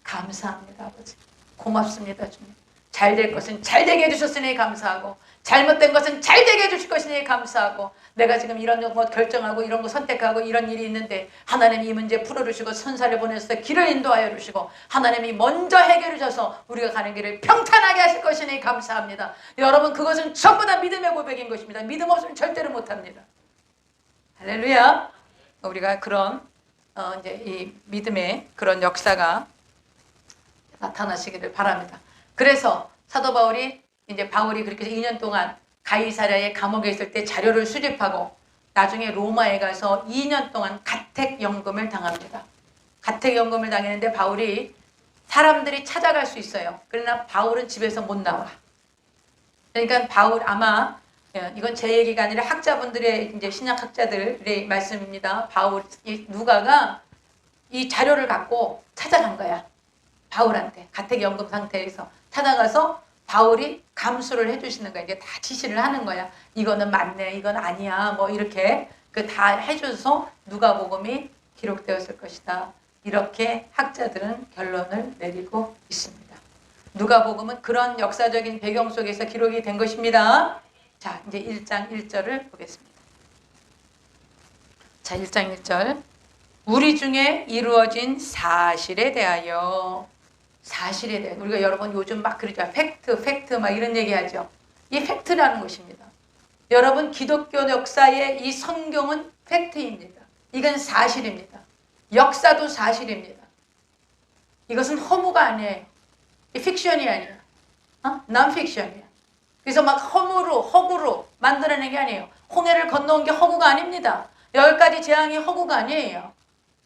감사합니다 아버지. 고맙습니다 주님. 잘될 것은 잘되게 해주셨으니 감사하고 잘못된 것은 잘되게 해주실 것이니 감사하고 내가 지금 이런 거 결정하고 이런 거 선택하고 이런 일이 있는데 하나님이 이 문제 풀어주시고 선사를 보내서 길을 인도하여 주시고 하나님이 먼저 해결해 주셔서 우리가 가는 길을 평탄하게 하실 것이니 감사합니다. 여러분 그것은 전부 다 믿음의 고백인 것입니다. 믿음 없으면 절대로 못합니다. 할렐루야. 우리가 그런 이제 이 믿음의 그런 역사가 나타나시기를 바랍니다. 그래서 사도 바울이 그렇게 2년 동안 가이사랴의 감옥에 있을 때 자료를 수집하고 나중에 로마에 가서 2년 동안 가택연금을 당합니다. 가택연금을 당했는데 바울이 사람들이 찾아갈 수 있어요. 그러나 바울은 집에서 못 나와. 그러니까 바울 아마 이건 제 얘기가 아니라 학자분들의 이제 신약학자들의 말씀입니다. 누가가 이 자료를 갖고 찾아간 거야. 바울한테 가택연금 상태에서 찾아가서 바울이 감수를 해주시는 거야. 이제 다 지시를 하는 거야. 이거는 맞네, 이건 아니야. 뭐 이렇게 다 해줘서 누가복음이 기록되었을 것이다. 이렇게 학자들은 결론을 내리고 있습니다. 누가복음은 그런 역사적인 배경 속에서 기록이 된 것입니다. 자, 이제 1장 1절을 보겠습니다. 자, 1장 1절. 우리 중에 이루어진 사실에 대하여 우리가 여러분 요즘 막 그러죠. 팩트 막 이런 얘기 하죠. 이 팩트라는 것입니다. 여러분 기독교 역사의 이 성경은 팩트입니다. 이건 사실입니다. 역사도 사실입니다. 이것은 허무가 아니에요. 이 픽션이 아니에요. non-fiction이에요. 그래서 막 허구로 만들어낸 게 아니에요. 홍해를 건너온 게 허구가 아닙니다. 10가지 재앙이 허구가 아니에요.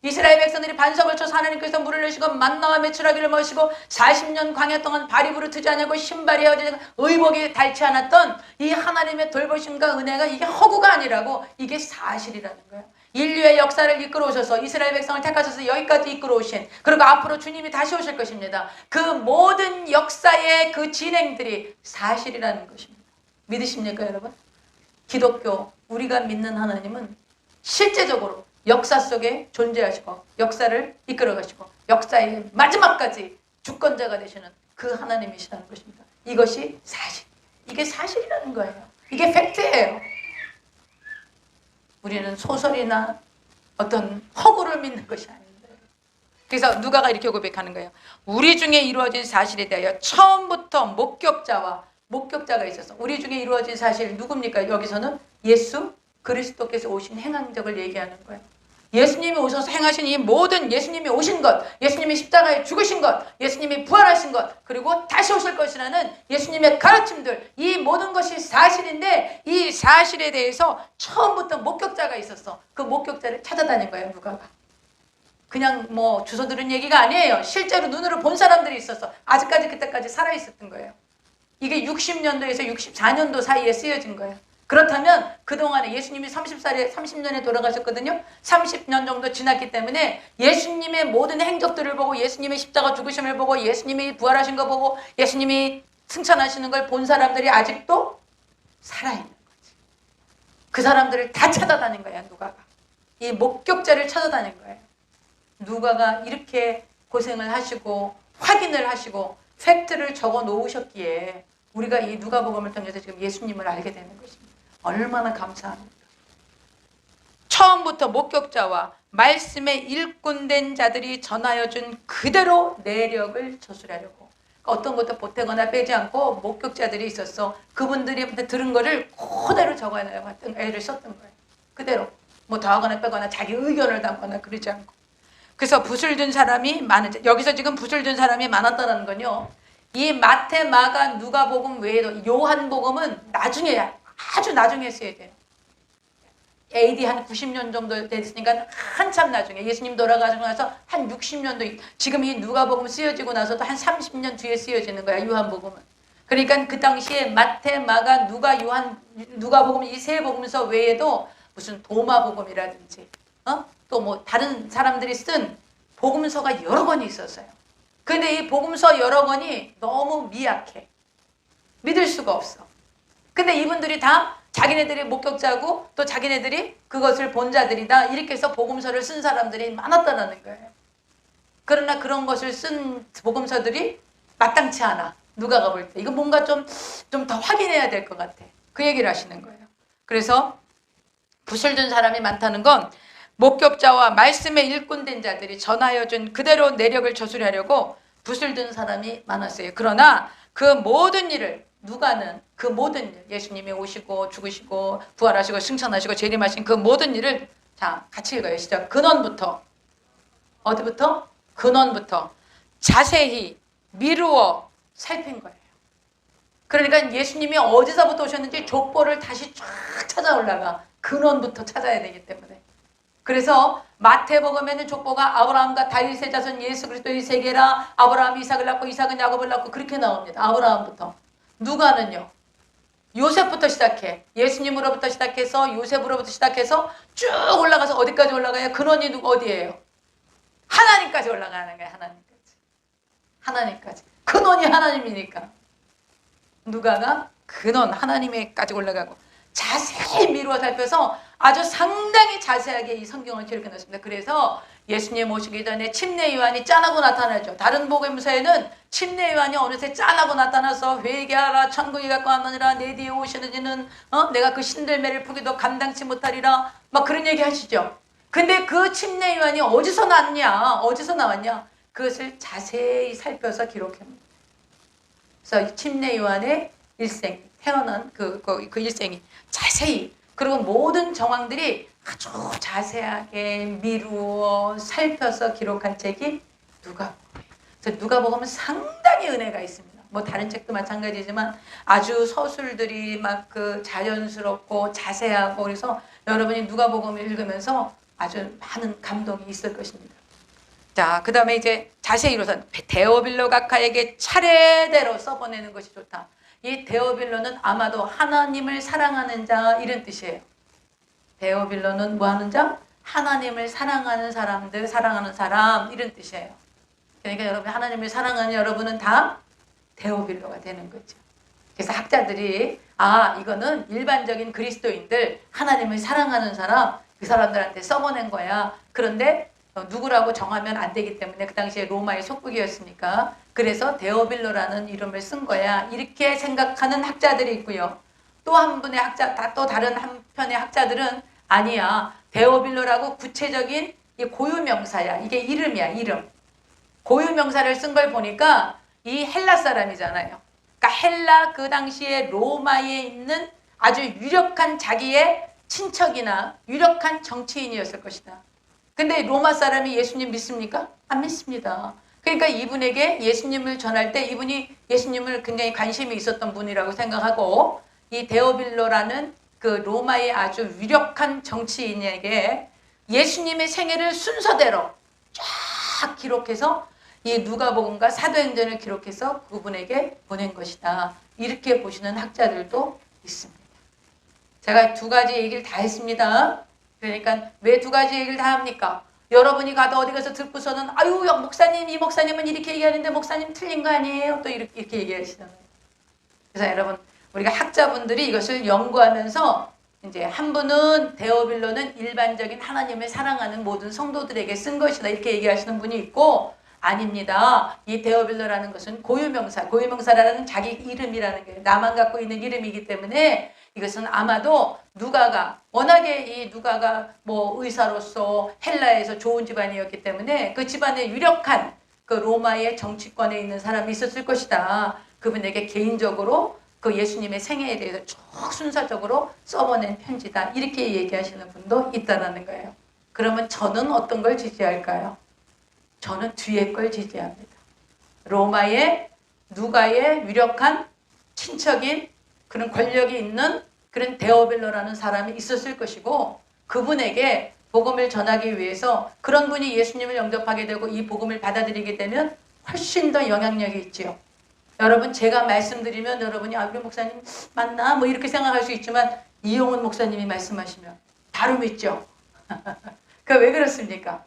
이스라엘 백성들이 반석을 쳐서 하나님께서 물을 내시고 만나와 메추라기를 마시고 40년 광야 동안 발이 부르트지 않고 신발이 헤어지고 의복이 닳지 않았던 이 하나님의 돌보심과 은혜가 이게 허구가 아니라고, 이게 사실이라는 거예요. 인류의 역사를 이끌어 오셔서 이스라엘 백성을 택하셔서 여기까지 이끌어 오신, 그리고 앞으로 주님이 다시 오실 것입니다. 그 모든 역사의 그 진행들이 사실이라는 것입니다. 믿으십니까 여러분? 기독교, 우리가 믿는 하나님은 실제적으로 역사 속에 존재하시고 역사를 이끌어가시고 역사의 마지막까지 주권자가 되시는 그 하나님이시라는 것입니다. 이것이 사실, 이게 사실이라는 거예요. 이게 팩트예요. 우리는 소설이나 어떤 허구를 믿는 것이 아닌데. 그래서 누가가 이렇게 고백하는 거예요. 우리 중에 이루어진 사실에 대하여 처음부터 목격자가 있어서, 우리 중에 이루어진 사실 누굽니까? 여기서는 예수 그리스도께서 오신 행한적을 얘기하는 거예요. 예수님이 오셔서 행하신 이 모든, 예수님이 오신 것, 예수님이 십자가에 죽으신 것, 예수님이 부활하신 것, 그리고 다시 오실 것이라는 예수님의 가르침들, 이 모든 것이 사실인데, 이 사실에 대해서 처음부터 목격자가 있었어. 그 목격자를 찾아다닌 거예요, 누가가. 그냥 뭐 주워 들은 얘기가 아니에요. 실제로 눈으로 본 사람들이 있었어. 아직까지 그때까지 살아있었던 거예요. 이게 60년도에서 64년도 사이에 쓰여진 거예요. 그렇다면 그동안에 예수님이 30년에 돌아가셨거든요. 30년 정도 지났기 때문에 예수님의 모든 행적들을 보고, 예수님의 십자가 죽으심을 보고, 예수님이 부활하신 거 보고, 예수님이 승천하시는 걸 본 사람들이 아직도 살아있는 거지. 그 사람들을 다 찾아다닌 거야, 누가가. 이 목격자를 찾아다닌 거예요. 누가가 이렇게 고생을 하시고 확인을 하시고 팩트를 적어 놓으셨기에 우리가 이 누가복음을 통해서 지금 예수님을 알게 되는 것입니다. 얼마나 감사합니까? 처음부터 목격자와 말씀에 일꾼된 자들이 전하여 준 그대로 내력을 저술하려고. 어떤 것도 보태거나 빼지 않고 목격자들이 있었어. 그분들이 들은 거를 그대로 적어내고 애를 썼던 거예요. 그대로. 뭐 더하거나 빼거나 자기 의견을 담거나 그러지 않고. 그래서 붓을 든 사람이 많은, 여기서 지금 붓을 든 사람이 많았다는 건요, 이 마태, 마가, 누가복음 외에도 요한복음은 나중에, 아주 나중에 써야 돼요. AD 한 90년 정도 됐으니까 한참 나중에, 예수님 돌아가시고 나서 한 60년도, 지금 이 누가복음 쓰여지고 나서도 한 30년 뒤에 쓰여지는 거야, 요한복음은. 그러니까 그 당시에 마태, 마가, 누가복음 이 세 복음서 외에도 무슨 도마복음이라든지 또 뭐 다른 사람들이 쓴 복음서가 여러 권이 있었어요. 근데 이 복음서 여러 권이 너무 미약해. 믿을 수가 없어. 근데 이분들이 다 자기네들이 목격자고 또 자기네들이 그것을 본 자들이다, 이렇게 해서 복음서를 쓴 사람들이 많았다는 거예요. 그러나 그런 것을 쓴 복음서들이 마땅치 않아. 누가가 볼 때 이거 뭔가 좀 더 확인해야 될 것 같아. 그 얘기를 하시는 거예요. 그래서 붓을 든 사람이 많다는 건 목격자와 말씀에 일꾼된 자들이 전하여 준 그대로 내력을 저술하려고 붓을 든 사람이 많았어요. 그러나 그 모든 일을, 누가는 그 모든 일, 예수님이 오시고 죽으시고 부활하시고 승천하시고 재림하신 그 모든 일을, 자 같이 읽어요. 시작. 근원부터, 어디부터? 근원부터 자세히 미루어 살핀 거예요. 그러니까 예수님이 어디서부터 오셨는지 족보를 다시 쫙 찾아 올라가. 근원부터 찾아야 되기 때문에. 그래서 마태복음에는 족보가 아브라함과 다윗의 자손 예수 그리스도의 세계라, 아브라함이 이삭을 낳고 이삭은 야곱을 낳고, 그렇게 나옵니다. 아브라함부터. 누가는요, 요셉부터 시작해. 예수님으로부터 시작해서 요셉으로부터 시작해서 쭉 올라가서 어디까지 올라가요? 근원이 어디예요? 하나님까지 올라가는 거예요. 하나님까지. 근원이 하나님이니까. 누가가 근원 하나님에까지 올라가고 자세히 미루어 살펴서 아주 상당히 자세하게 이 성경을 기록해 놓습니다. 그래서 예수님 오시기 전에 침례 요한이 짠하고 나타나죠. 다른 복음서에는 침례 요한이 어느새 짠하고 나타나서 회개하라, 천국이 갖고 왔느니라, 내 뒤에 오시는 이는 내가 그 신들매를 푸기도 감당치 못하리라, 막 그런 얘기 하시죠. 근데 그 침례 요한이 어디서 나왔냐? 그것을 자세히 살펴서 기록합니다. 그래서 침례 요한의 일생, 태어난 그 일생이 자세히, 그리고 모든 정황들이 아주 자세하게 미루어 살펴서 기록한 책이 누가복음이에요. 그래서 누가복음은 상당히 은혜가 있습니다. 뭐 다른 책도 마찬가지지만 아주 서술들이 막 그 자연스럽고 자세하고 그래서 여러분이 누가복음을 읽으면서 아주 많은 감동이 있을 것입니다. 자, 그 다음에 이제 자세히로선 데오빌로 각하에게 차례대로 써보내는 것이 좋다. 이 데오빌로는 아마도 하나님을 사랑하는 자 이런 뜻이에요. 데오빌로는 뭐 하는 자? 하나님을 사랑하는 사람들, 사랑하는 사람 이런 뜻이에요. 그러니까 여러분 하나님을 사랑하는 여러분은 다 데오빌로가 되는 거죠. 그래서 학자들이 이거는 일반적인 그리스도인들 하나님을 사랑하는 사람 그 사람들한테 써보낸 거야. 그런데 누구라고 정하면 안 되기 때문에 그 당시에 로마의 속국이었으니까 그래서 데오빌로라는 이름을 쓴 거야. 이렇게 생각하는 학자들이 있고요. 또 한 분의 학자, 또 다른 한편의 학자들은 아니야. 데오빌로라고 구체적인 고유명사야. 이게 이름이야, 이름. 고유명사를 쓴 걸 보니까 이 헬라 사람이잖아요. 그러니까 헬라 그 당시에 로마에 있는 아주 유력한 자기의 친척이나 유력한 정치인이었을 것이다. 근데 로마 사람이 예수님 믿습니까? 안 믿습니다. 그러니까 이분에게 예수님을 전할 때 이분이 예수님을 굉장히 관심이 있었던 분이라고 생각하고 이 데오빌로라는 그 로마의 아주 유력한 정치인에게 예수님의 생애를 순서대로 쫙 기록해서 이 누가복음과 사도행전을 기록해서 그분에게 보낸 것이다. 이렇게 보시는 학자들도 있습니다. 제가 두 가지 얘기를 다 했습니다. 그러니까 왜 두 가지 얘기를 다 합니까? 여러분이 가도 어디 가서 듣고서는 아유 목사님 이 목사님은 이렇게 얘기하는데 목사님 틀린 거 아니에요? 또 이렇게 얘기하시잖아요. 그래서 여러분 우리가 학자분들이 이것을 연구하면서 이제 한 분은 데오빌로는 일반적인 하나님을 사랑하는 모든 성도들에게 쓴 것이다 이렇게 얘기하시는 분이 있고 아닙니다. 이 데오빌로라는 것은 고유명사, 고유명사라는 자기 이름이라는 게 나만 갖고 있는 이름이기 때문에 이것은 아마도 누가가 워낙에 이 누가가 뭐 의사로서 헬라에서 좋은 집안이었기 때문에 그 집안에 유력한 그 로마의 정치권에 있는 사람이 있었을 것이다. 그분에게 개인적으로 그 예수님의 생애에 대해서 쭉 순서적으로 써보낸 편지다. 이렇게 얘기하시는 분도 있다는 거예요. 그러면 저는 어떤 걸 지지할까요? 저는 뒤에 걸 지지합니다. 로마의 누가의 유력한 친척인 그런 권력이 있는 그런 데오빌로라는 사람이 있었을 것이고 그분에게 복음을 전하기 위해서 그런 분이 예수님을 영접하게 되고 이 복음을 받아들이게 되면 훨씬 더 영향력이 있지요. 여러분 제가 말씀드리면 여러분이 우리 목사님 맞나? 뭐 이렇게 생각할 수 있지만 이용훈 목사님이 말씀하시면 바로 믿죠. 그 왜 그렇습니까?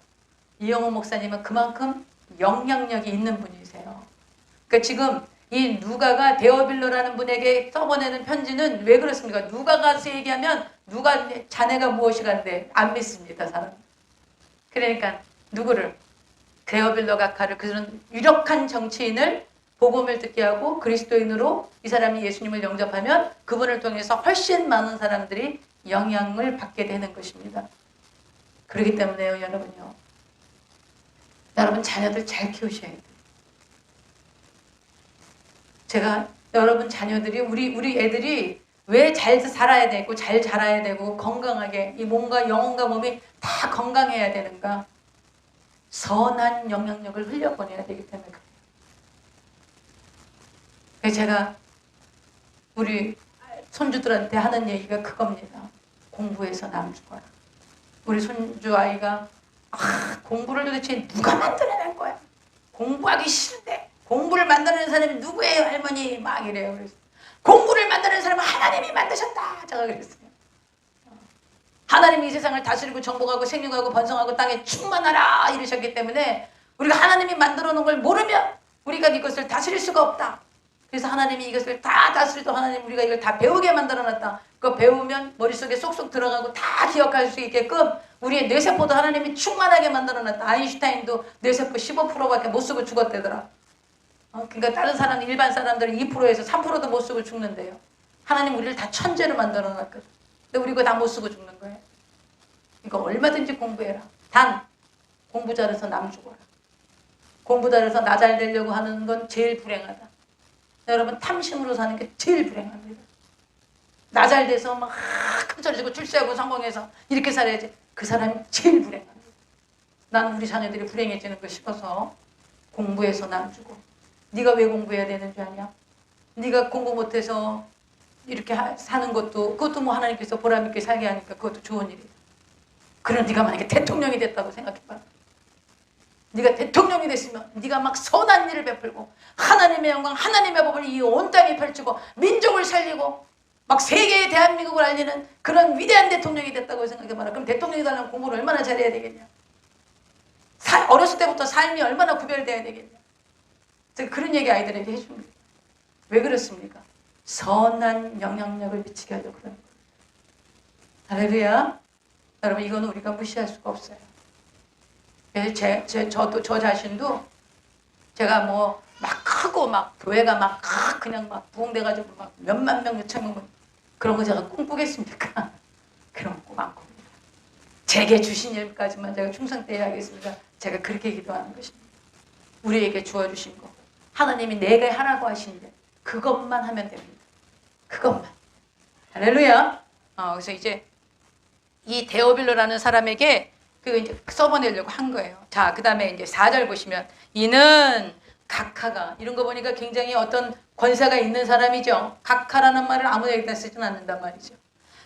이용훈 목사님은 그만큼 영향력이 있는 분이세요. 그러니까 지금 이 누가가 데오빌로라는 분에게 써보내는 편지는 왜 그렇습니까? 누가가 얘기하면 누가 자네가 무엇이간데 안 믿습니다. 사람. 그러니까 누구를? 데오빌로 각하를 그런 유력한 정치인을 복음을 듣게 하고 그리스도인으로 이 사람이 예수님을 영접하면 그분을 통해서 훨씬 많은 사람들이 영향을 받게 되는 것입니다. 그렇기 때문에요, 여러분요. 여러분 자녀들 잘 키우셔야 돼요. 제가 여러분 자녀들이 우리 애들이 왜 잘 살아야 되고 잘 자라야 되고 건강하게 이 몸과 영혼과 몸이 다 건강해야 되는가? 선한 영향력을 흘려보내야 되기 때문에 그래요. 그래서 제가 우리 손주들한테 하는 얘기가 그겁니다. 공부해서 남 죽어라. 우리 손주 아이가 공부를 도대체 누가 만들어낸 거야? 공부하기 싫은데 공부를 만들어낸 사람이 누구예요? 할머니 막 이래요. 그래서 공부를 만드는 사람은 하나님이 만드셨다. 제가 그랬어요. 하나님이 이 세상을 다스리고 정복하고 생육하고 번성하고 땅에 충만하라 이러셨기 때문에 우리가 하나님이 만들어 놓은 걸 모르면 우리가 이것을 다스릴 수가 없다. 그래서 하나님이 이것을 다 다스리도 하나님 우리가 이걸 다 배우게 만들어 놨다. 그거 배우면 머릿속에 쏙쏙 들어가고 다 기억할 수 있게끔 우리의 뇌세포도 하나님이 충만하게 만들어 놨다. 아인슈타인도 뇌세포 15%밖에 못 쓰고 죽었대더라. 그러니까 다른 사람, 일반 사람들은 2%에서 3%도 못 쓰고 죽는데요. 하나님 우리를 다 천재로 만들어 놨거든. 근데 우리 이거 다 못 쓰고 죽는 거예요. 그러니까 얼마든지 공부해라. 단 공부 잘해서 남 죽어라. 공부 잘해서 나 잘 되려고 하는 건 제일 불행하다. 여러분 탐심으로 사는 게 제일 불행합니다. 나 잘 돼서 막 큰 소리 치고 출세하고 성공해서 이렇게 살아야지. 그 사람이 제일 불행합니다. 나는 우리 자녀들이 불행해지는 거 싶어서 공부해서 남 주고 네가 왜 공부해야 되는 줄 아냐? 네가 공부 못해서 이렇게 사는 것도 그것도 뭐 하나님께서 보람 있게 살게 하니까 그것도 좋은 일이야. 그럼 네가 만약에 대통령이 됐다고 생각해봐. 네가 대통령이 됐으면 네가 막 선한 일을 베풀고 하나님의 영광, 하나님의 법을 이 온 땅에 펼치고 민족을 살리고 막 세계의 대한민국을 알리는 그런 위대한 대통령이 됐다고 생각해봐라. 그럼 대통령이 되려면 공부를 얼마나 잘해야 되겠냐? 어렸을 때부터 삶이 얼마나 구별돼야 되겠냐? 제가 그런 얘기 아이들에게 해줍니다. 왜 그렇습니까? 선한 영향력을 미치게 하려고 그러는 거예요. 할렐루야. 여러분, 이거는 우리가 무시할 수가 없어요. 저 자신도 제가 뭐 막 크고 막 교회가 막 그냥 막 부흥돼가지고 막 몇만 명, 몇천 명 그런 거 제가 꿈꾸겠습니까? 그런 거 꿈 안 꿉니다. 제게 주신 일까지만 제가 충성되어야 하겠습니다. 제가 그렇게 기도하는 것입니다. 우리에게 주어주신 거 하나님이 내게 하라고 하신 일 그것만 하면 됩니다. 그것만. 할렐루야. 그래서 이제 이 데오빌로라는 사람에게 그 이제 써보내려고 한 거예요. 자, 그 다음에 이제 4절 보시면 이는 각하가 이런 거 보니까 굉장히 어떤 권세가 있는 사람이죠. 각하라는 말을 아무데나 쓰진 않는단 말이죠.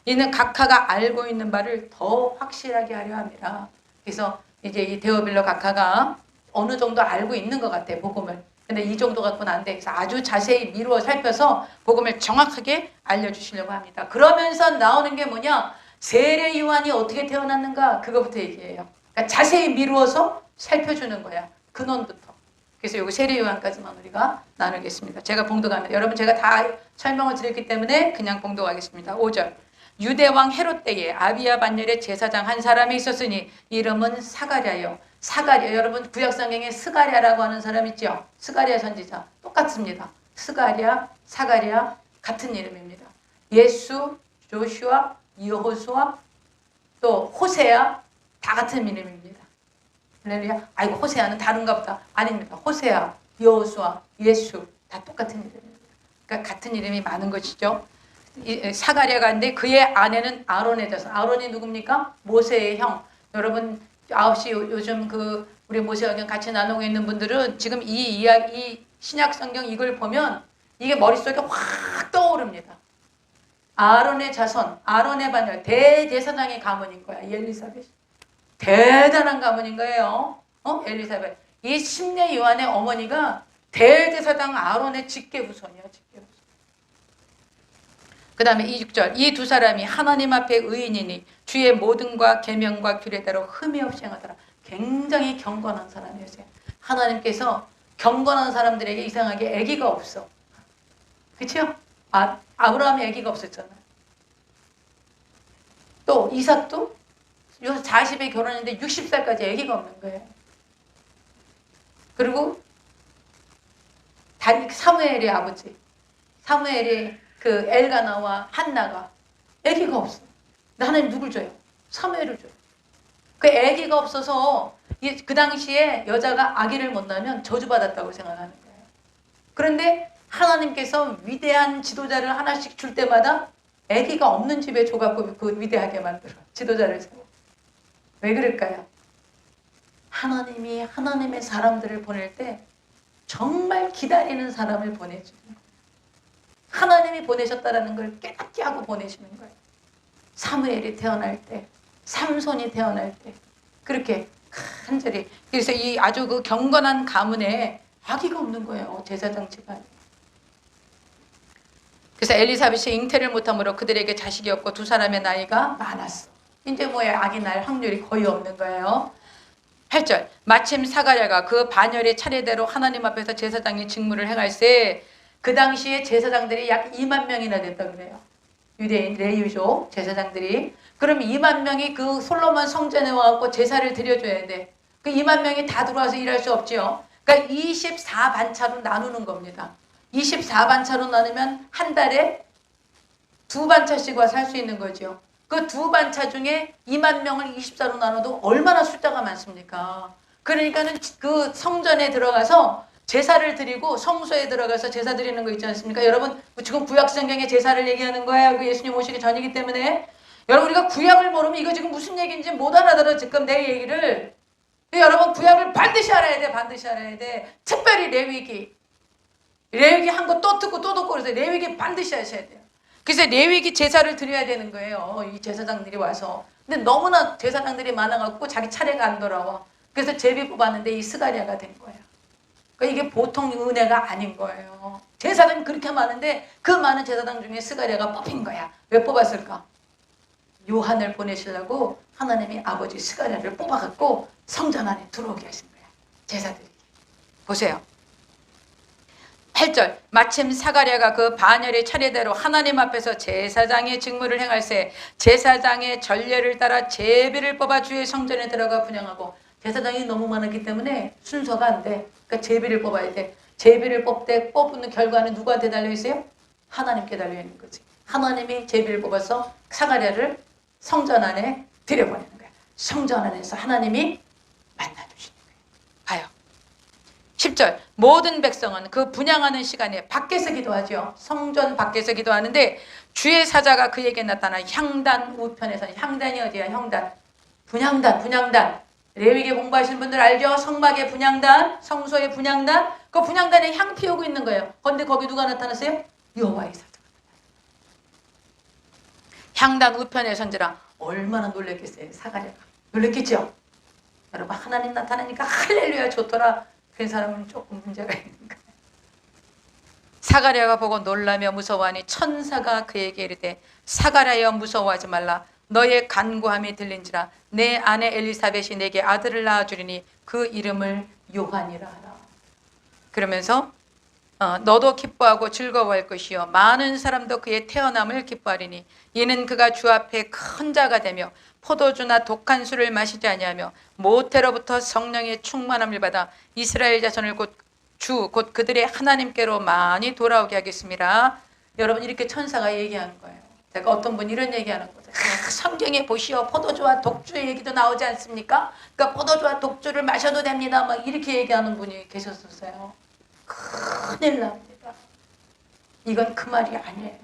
이는 각하가 알고 있는 바를 더 확실하게 하려 함이라. 그래서 이제 이 데오빌로 각하가 어느 정도 알고 있는 것 같아, 복음을. 근데 이 정도 갖고는 안 돼. 그래서 아주 자세히 미루어 살펴서 복음을 정확하게 알려주시려고 합니다. 그러면서 나오는 게 뭐냐? 세례 요한이 어떻게 태어났는가? 그거부터 얘기해요. 그러니까 자세히 미루어서 살펴주는 거야. 근원부터. 그래서 요거 세례 요한까지만 우리가 나누겠습니다. 제가 봉독합니다. 여러분 제가 다 설명을 드렸기 때문에 그냥 봉독하겠습니다. 5절. 유대왕 헤롯 때에 아비야 반열에 제사장 한 사람이 있었으니 이름은 사가랴요. 사가랴, 여러분 구약성경에 스가랴라고 하는 사람 있죠? 스가랴 선지자 똑같습니다. 스가랴, 사가랴 같은 이름입니다. 예수, 조슈아, 여호수아, 또 호세아 다 같은 이름입니다. 할렐루야. 아이고 호세아는 다른가 보다. 아닙니다. 호세아, 여호수아, 예수 다 똑같은 이름입니다. 그러니까 같은 이름이 많은 것이죠. 사가랴가 있는데 그의 아내는 아론의 자손. 아론이 누굽니까? 모세의 형. 여러분 9시 요즘 그 우리 모세학연 같이 나누고 있는 분들은 지금 이 이야기, 이 신약 성경 이걸 보면 이게 머릿속에 확 떠오릅니다. 아론의 자손, 아론의 반열, 대제사장의 가문인 거야. 엘리사벳. 대단한 가문인 거예요. 엘리사벳. 이 심내 요한의 어머니가 대제사장 아론의 직계후손이야. 직계후손. 그 다음에 26절. 이 두 사람이 하나님 앞에 의인이니 주의 모든과 계명과 규례대로 흠이 없이 행하더라. 굉장히 경건한 사람이었어요. 하나님께서 경건한 사람들에게 이상하게 아기가 없어. 그렇죠? 아브라함이 아기가 없었잖아요. 또 이삭도 40에 결혼했는데 60살까지 아기가 없는 거예요. 그리고 사무엘의 아버지, 사무엘의 그 엘가나와 한나가 아기가 없어. 하나님 누굴 줘요? 사무엘을 줘요. 그 아기가 없어서 그 당시에 여자가 아기를 못 낳으면 저주받았다고 생각하는 거예요. 그런데 하나님께서 위대한 지도자를 하나씩 줄 때마다 아기가 없는 집에 줘갖고 그 위대하게 만들어. 지도자를 세워. 왜 그럴까요? 하나님이 하나님의 사람들을 보낼 때 정말 기다리는 사람을 보내주는 거예요. 하나님이 보내셨다는 걸 깨닫게 하고 보내시는 거예요. 사무엘이 태어날 때, 삼손이 태어날 때 그렇게 간절히. 그래서 이 아주 그 경건한 가문에 아기가 없는 거예요. 제사장 집안에. 그래서 엘리사벳이 잉태를 못함으로 그들에게 자식이 없고 두 사람의 나이가 많았어. 이제 아기 날 확률이 거의 없는 거예요. 8절. 마침 사가랴가 그 반열의 차례대로 하나님 앞에서 제사장의 직무를 행할세. 그 당시에 제사장들이 약 2만 명이나 됐다 그래요. 유대인 레위족 제사장들이. 그럼 2만 명이 그 솔로몬 성전에 와갖고 제사를 드려줘야 돼. 그 2만 명이 다 들어와서 일할 수 없지요. 그러니까 24반차로 나누는 겁니다. 24반차로 나누면 한 달에 2반차씩 와서 할 수 있는 거죠. 그 2반차 중에 2만 명을 24로 나눠도 얼마나 숫자가 많습니까? 그러니까는 그 성전에 들어가서 제사를 드리고 성소에 들어가서 제사 드리는 거 있지 않습니까? 여러분 지금 구약성경의 제사를 얘기하는 거예요. 그 예수님 오시기 전이기 때문에. 여러분 우리가 구약을 모르면 이거 지금 무슨 얘기인지 못 알아들어. 지금 내 얘기를. 여러분 구약을 반드시 알아야 돼. 반드시 알아야 돼. 특별히 레위기. 레위기 한 거 또 듣고 그래서 레위기 반드시 하셔야 돼요. 그래서 레위기 제사를 드려야 되는 거예요. 이 제사장들이 와서. 근데 너무나 제사장들이 많아갖고 자기 차례가 안 돌아와. 그래서 제비 뽑았는데 이 스가랴가 된 거예요. 그러니까 이게 보통 은혜가 아닌 거예요. 제사장이 그렇게 많은데 그 많은 제사장 중에 스가랴가 뽑힌 거야. 왜 뽑았을까? 요한을 보내시려고 하나님이 아버지 스가랴를 뽑아갖고 성전 안에 들어오게 하신 거야. 제사들이. 보세요. 8절 마침 사가랴가 그 반열의 차례대로 하나님 앞에서 제사장의 직무를 행할새 제사장의 전례를 따라 제비를 뽑아 주의 성전에 들어가 분향하고 제사장이 너무 많았기 때문에 순서가 안 돼. 그러니까 제비를 뽑아야 돼. 제비를 뽑는 결과는 누구한테 달려있어요? 하나님께 달려있는 거지. 하나님이 제비를 뽑아서 사가랴를 성전 안에 들여보내는 거야. 성전 안에서 하나님이 만나주시는 거예요. 봐요. 10절 모든 백성은 그 분향하는 시간에 밖에서 기도하죠. 성전 밖에서 기도하는데 주의 사자가 그에게 나타나 향단 우편에서는 향단이 어디야? 향단. 분향단. 레위기 공부하시는 분들 알죠? 성막의 분향단, 성소의 분향단. 그 분향단에 향 피우고 있는 거예요. 그런데 거기 누가 나타났어요? 여호와의 사자가. 향단 우편에 선지라. 얼마나 놀랬겠어요. 사가랴가. 놀랬겠죠? 여러분 하나님 나타나니까 할렐루야 좋더라. 그 사람은 조금 문제가 있는 거예요. 사가랴가 보고 놀라며 무서워하니 천사가 그에게 이르되 사가랴여 무서워하지 말라. 너의 간구함이 들린지라. 내 아내 엘리사벳이 내게 아들을 낳아주리니 그 이름을 요한이라 하라. 그러면서 너도 기뻐하고 즐거워할 것이요 많은 사람도 그의 태어남을 기뻐하리니 이는 그가 주 앞에 큰 자가 되며 포도주나 독한 술을 마시지 아니하며 모태로부터 성령의 충만함을 받아 이스라엘 자손을 곧 그들의 하나님께로 많이 돌아오게 하겠습니다. 여러분 이렇게 천사가 얘기하는 거예요. 제가 어떤 분이 이런 얘기하는 거죠. 성경에 보시오 포도주와 독주의 얘기도 나오지 않습니까? 그러니까 포도주와 독주를 마셔도 됩니다. 막 이렇게 얘기하는 분이 계셨었어요. 큰일 납니다. 이건 그 말이 아니에요.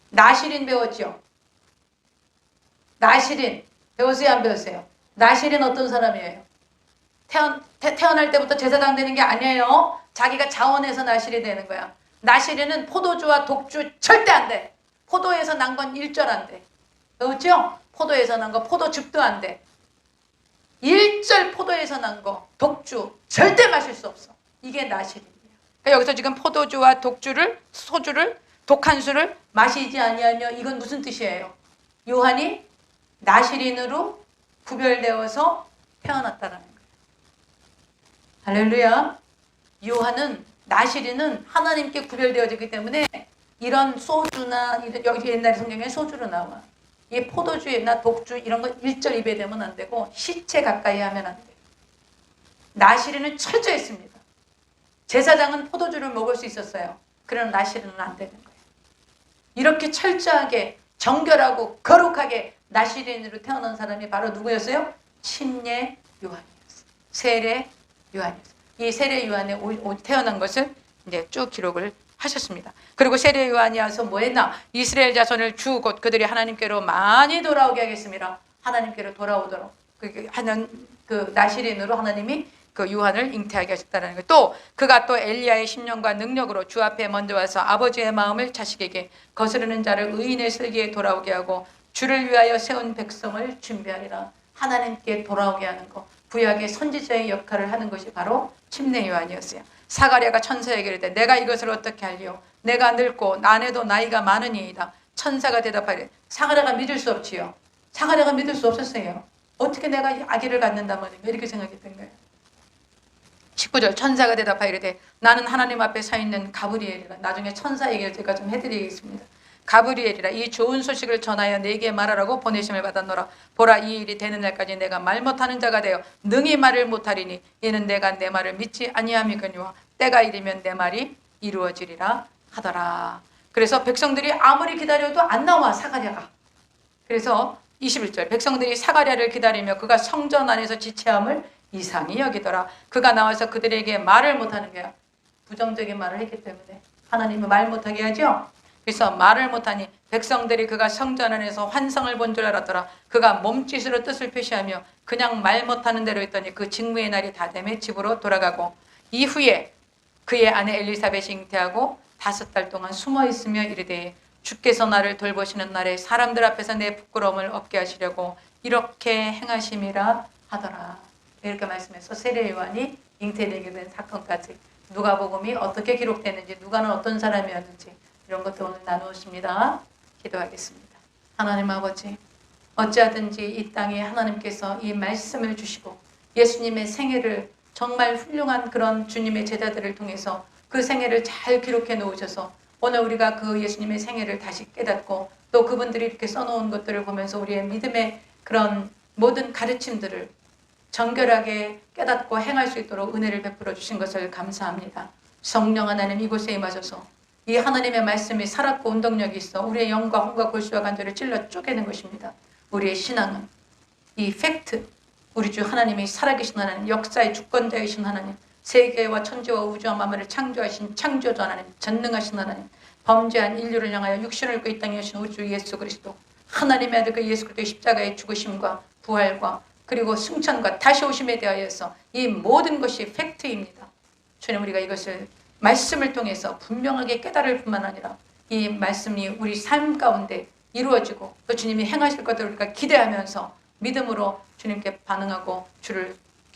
나시린 배웠죠? 나시린 배웠어요? 안 배웠어요? 나시린 어떤 사람이에요? 태어날 때부터 제사장 되는 게 아니에요. 자기가 자원해서 나시리 되는 거야. 나시린은 포도주와 독주 절대 안 돼. 포도에서 난 건 일절 안 돼. 그렇죠? 포도에서 난 거 포도즙도 안 돼. 일절 포도에서 난 거 독주 절대 마실 수 없어. 이게 나시린이야. 그러니까 여기서 지금 포도주와 소주를 독한 술을 마시지 아니하며 이건 무슨 뜻이에요? 요한이 나시린으로 구별되어서 태어났다라는 거예요. 할렐루야. 나시린은 하나님께 구별되어지기 때문에 이런 소주나 여기 옛날 성경에 소주로 나와. 이 포도주나 독주 이런 거 일절 입에 대면 안 되고 시체 가까이 하면 안 돼요. 나시린은 철저했습니다. 제사장은 포도주를 먹을 수 있었어요. 그러나 나시린은 안 되는 거예요. 이렇게 철저하게 정결하고 거룩하게 나시린으로 태어난 사람이 바로 누구였어요? 침례 요한이었어요. 세례 요한이었어요. 이 세례 요한에 태어난 것을 이제 쭉 기록을 하셨습니다. 그리고 세례 요한이 와서 뭐 했나? 이스라엘 자손을 주 곧 그들이 하나님께로 많이 돌아오게 하겠습니다. 하나님께로 돌아오도록 그 나시린으로 하나님이 그 요한을 잉태하게 하셨다는 거. 또 그가 또 엘리야의 심령과 능력으로 주 앞에 먼저 와서 아버지의 마음을 자식에게 거스르는 자를 의인의 슬기에 돌아오게 하고 주를 위하여 세운 백성을 준비하리라. 하나님께 돌아오게 하는 것. 구약의 선지자의 역할을 하는 것이 바로 침례 요한이었어요. 사가랴가 천사에게 이르되 내가 이것을 어떻게 할리요? 내가 늙고 아내도 나이가 많으니이다. 천사가 대답하되 사가랴가 믿을 수 없지요. 사가랴가 믿을 수 없었어요. 어떻게 내가 아기를 갖는단 말인가 이렇게 생각했던 거예요. 19절 천사가 대답하여 이르되 나는 하나님 앞에 서 있는 가브리엘이라. 나중에 천사 얘기를 제가 좀 해드리겠습니다. 가브리엘이라 이 좋은 소식을 전하여 내게 말하라고 보내심을 받았노라. 보라 이 일이 되는 날까지 내가 말 못하는 자가 되어 능히 말을 못하리니 이는 내가 내 말을 믿지 아니함이거니와 때가 이르면 내 말이 이루어지리라 하더라. 그래서 백성들이 아무리 기다려도 안 나와 사가랴가. 그래서 21절 백성들이 사가랴를 기다리며 그가 성전 안에서 지체함을 이상히 여기더라. 그가 나와서 그들에게 말을 못하는 거야. 부정적인 말을 했기 때문에 하나님은 말 못하게 하죠. 그래서 말을 못하니 백성들이 그가 성전 안에서 환상을 본 줄 알았더라. 그가 몸짓으로 뜻을 표시하며 그냥 말 못하는 대로 했더니 그 직무의 날이 다 되매 집으로 돌아가고 이후에 그의 아내 엘리사벳이 잉태하고 5달 동안 숨어 있으며 이르되 주께서 나를 돌보시는 날에 사람들 앞에서 내 부끄러움을 없게 하시려고 이렇게 행하심이라 하더라. 이렇게 말씀해서 세례 요한이 잉태되게 된 사건까지 누가복음이 어떻게 기록됐는지, 누가는 어떤 사람이었는지 이런 것도 오늘 나누었습니다. 기도하겠습니다. 하나님 아버지, 어찌하든지 이 땅에 하나님께서 이 말씀을 주시고 예수님의 생애를 정말 훌륭한 그런 주님의 제자들을 통해서 그 생애를 잘 기록해 놓으셔서 오늘 우리가 그 예수님의 생애를 다시 깨닫고 또 그분들이 이렇게 써놓은 것들을 보면서 우리의 믿음의 그런 모든 가르침들을 정결하게 깨닫고 행할 수 있도록 은혜를 베풀어 주신 것을 감사합니다. 성령 하나님 이곳에 임하셔서 이 하나님의 말씀이 살았고 운동력이 있어 우리의 영과 혼과 골수와 간절을 찔러 쪼개는 것입니다. 우리의 신앙은 이 팩트, 우리 주 하나님이 살아계신 하나님, 역사의 주권자이신 하나님, 세계와 천지와 우주와 만물을 창조하신 창조자 하나님, 전능하신 하나님, 범죄한 인류를 향하여 육신을 입고 이 땅에 오신 우리 주 예수 그리스도, 하나님의 아들 그 예수 그리스도의 십자가의 죽으심과 부활과 그리고 승천과 다시 오심에 대하여서 이 모든 것이 팩트입니다. 주님, 우리가 이것을 말씀을 통해서 분명하게 깨달을 뿐만 아니라 이 말씀이 우리 삶 가운데 이루어지고 또 주님이 행하실 것들을 우리가 기대하면서 믿음으로 주님께 반응하고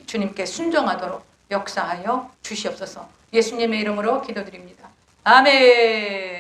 주님께 순종하도록 역사하여 주시옵소서. 예수님의 이름으로 기도드립니다. 아멘.